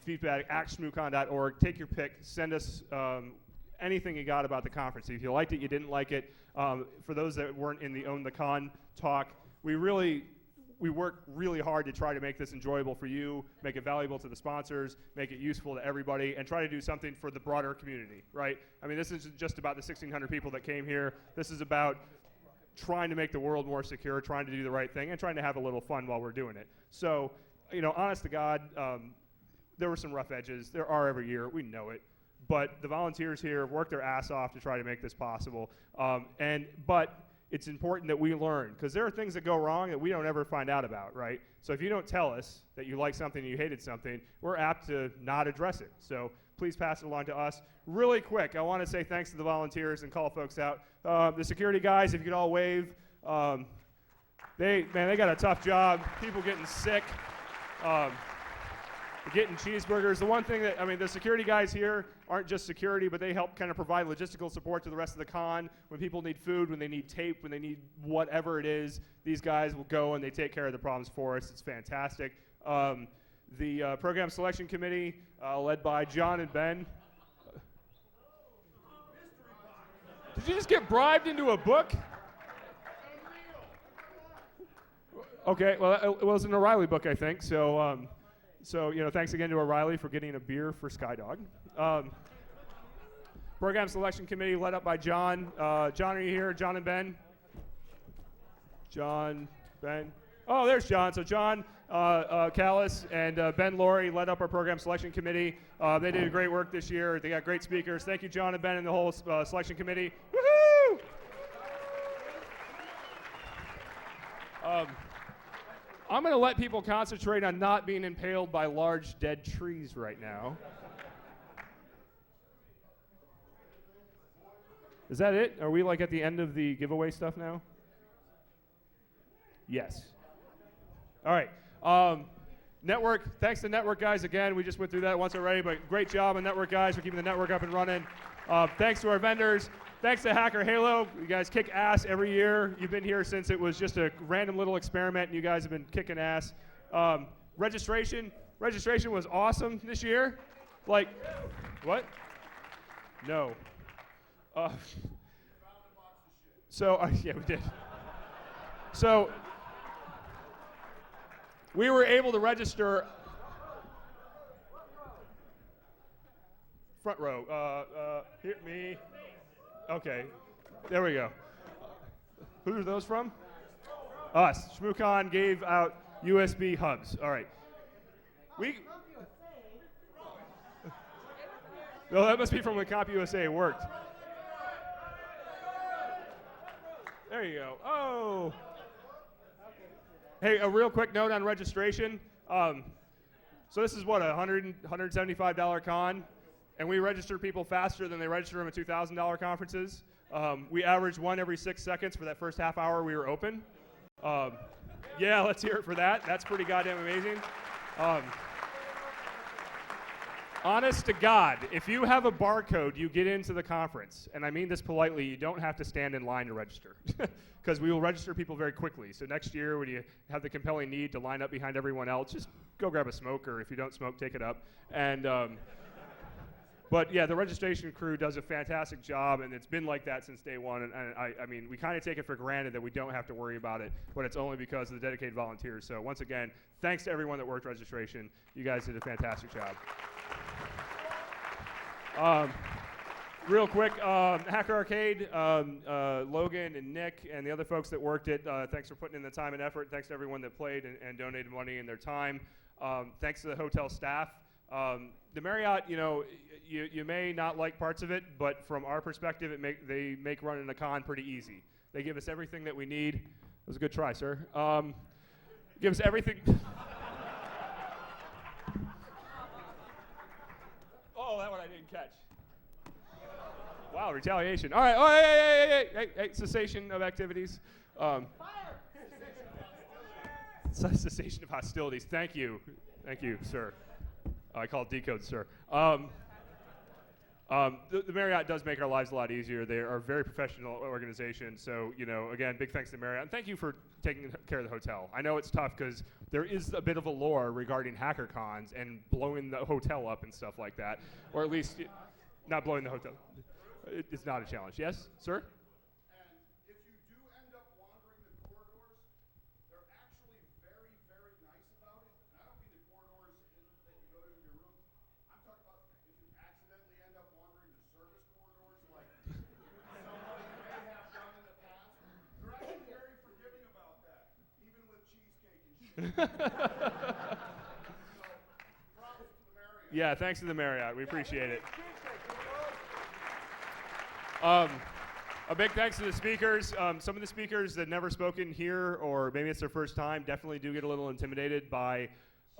Feedback@shmoocon.org. Take your pick. Send us anything you got about the conference. If you liked it, you didn't like it. For those that weren't in the Own the Con talk, we really we work really hard to try to make this enjoyable for you, make it valuable to the sponsors, make it useful to everybody, and try to do something for the broader community, right? I mean, this isn't just about the 1,600 people that came here. This is about trying to make the world more secure, trying to do the right thing, and trying to have a little fun while we're doing it. So, you know, honest to God, there were some rough edges. There are every year. We know it. But the volunteers here work their ass off to try to make this possible. But it's important that we learn, because there are things that go wrong that we don't ever find out about, right? So if you don't tell us that you like something and you hated something, we're apt to not address it. So please pass it along to us. Really quick, I want to say thanks to the volunteers and call folks out. The security guys, if you could all wave. They got a tough job. People getting sick. Getting cheeseburgers. The one thing that, I mean, the security guys here aren't just security, but they help kind of provide logistical support to the rest of the con. When people need food, when they need tape, when they need whatever it is, these guys will go and they take care of the problems for us. It's fantastic. The program selection committee, led by John and Ben. Did you just get bribed into a book? Okay, well, it was an O'Reilly book, I think. So, you know, thanks again to O'Reilly for getting a beer for Skydog. Program selection committee led up by John. John, are you here? John and Ben? John, Ben. Oh, there's John. So John Callis and Ben Laurie led up our program selection committee. They did great work this year. They got great speakers. Thank you, John and Ben and the whole selection committee. Woohoo! I'm going to let people concentrate on not being impaled by large dead trees right now. Is that it? Are we like at the end of the giveaway stuff now? Yes. All right. Network, thanks to Network guys again. We just went through that once already, but great job on Network guys for keeping the network up and running. Thanks to our vendors. Thanks to Hacker Halo. You guys kick ass every year. You've been here since it was just a random little experiment, and you guys have been kicking ass. Registration was awesome this year. Like, what? No. Yeah, we did. So, we were able to register. Front row. Hit me. Okay, there we go. Who are those from? Us. Shmoocon gave out USB hubs. All right. No, that must be from when CompUSA worked. There you go. Oh. Hey, a real quick note on registration. So this is what, $175 con? And we register people faster than they register them at $2,000 conferences. We averaged one every 6 seconds for that first half hour we were open. Yeah, let's hear it for that. That's pretty goddamn amazing. Honest to God, if you have a barcode, you get into the conference. And I mean this politely, you don't have to stand in line to register. Because we will register people very quickly. So next year, when you have the compelling need to line up behind everyone else, just go grab a smoke, or if you don't smoke, take it up. And but yeah, the registration crew does a fantastic job, and it's been like that since day one. And I mean, we kind of take it for granted that we don't have to worry about it, but it's only because of the dedicated volunteers. So once again, thanks to everyone that worked registration. You guys did a fantastic job. Real quick, Hacker Arcade, Logan and Nick and the other folks that worked it, thanks for putting in the time and effort. Thanks to everyone that played and donated money and their time. Thanks to the hotel staff. The Marriott, you know, you may not like parts of it, but from our perspective, they make running a con pretty easy. They give us everything that we need. That was a good try, sir. Give us everything. Oh, that one I didn't catch. Wow, retaliation. All right. Oh, hey, cessation of activities. Cessation of hostilities. Thank you, sir. I call it decode, sir. The Marriott does make our lives a lot easier. They are a very professional organization. So, you know, again, big thanks to Marriott. And thank you for taking care of the hotel. I know it's tough because there is a bit of a lore regarding hacker cons and blowing the hotel up and stuff like that. Or at least not blowing the hotel. It's not a challenge. Yes, sir?
And if you do end up wandering the corridors, they're actually very
Yeah, thanks to the Marriott. We appreciate it. A big thanks to the speakers. Some of the speakers that never spoken here, or maybe it's their first time, definitely do get a little intimidated by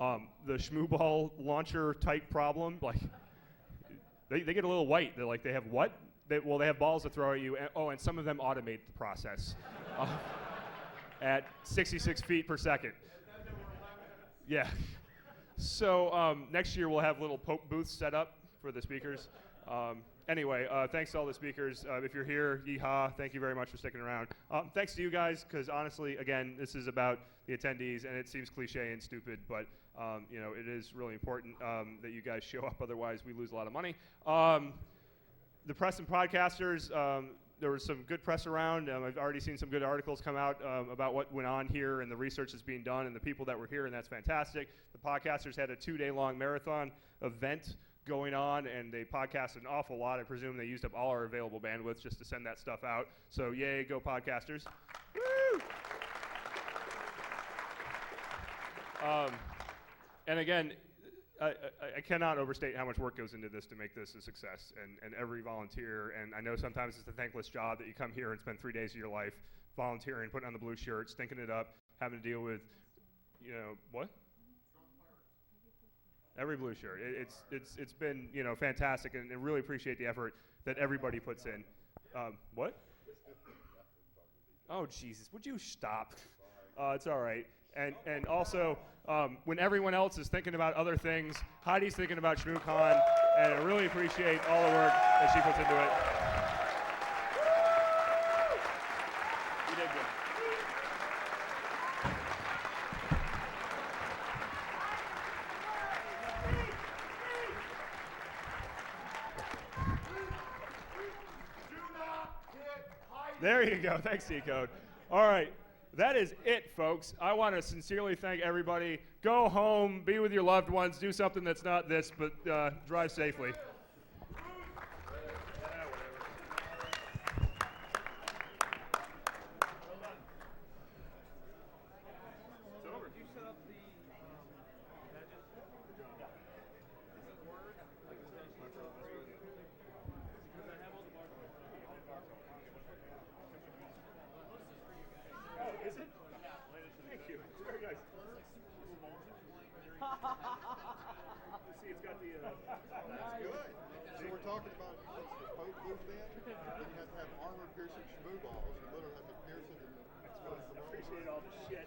the Shmooball launcher type problem. Like, they get a little white. They're like, they have what? They have balls to throw at you. And some of them automate the process at 66 feet per second. Yeah. So next year we'll have little Pope booths set up for the speakers. Anyway, thanks to all the speakers. If you're here, yeehaw, thank you very much for sticking around. Thanks to you guys, because honestly, again, this is about the attendees, and it seems cliche and stupid, but it is really important that you guys show up, otherwise we lose a lot of money. The press and podcasters, there was some good press around. I've already seen some good articles come out about what went on here and the research that's being done and the people that were here, and that's fantastic. The podcasters had a 2-day-long marathon event going on, and they podcasted an awful lot. I presume they used up all our available bandwidth just to send that stuff out. So yay, go podcasters. Woo! And again, I cannot overstate how much work goes into this to make this a success, and every volunteer, and I know sometimes it's a thankless job that you come here and spend 3 days of your life volunteering, putting on the blue shirts, stinking it up, having to deal with, what? Every blue shirt. It's been fantastic, and really appreciate the effort that everybody puts in. What? Oh Jesus! Would you stop? It's all right. And also, when everyone else is thinking about other things, Heidi's thinking about Shmoocon, and I really appreciate all the work that she puts into it. You did good. There you go. Thanks, C-Code. All right. That is it, folks. I want to sincerely thank everybody. Go home, be with your loved ones, do something that's not this, but drive safely. See, it's got the.
That's good. So we're talking about the Pope booth then, you have to have armor-piercing Shmoo balls. You literally have to pierce it.
I appreciate all the shit.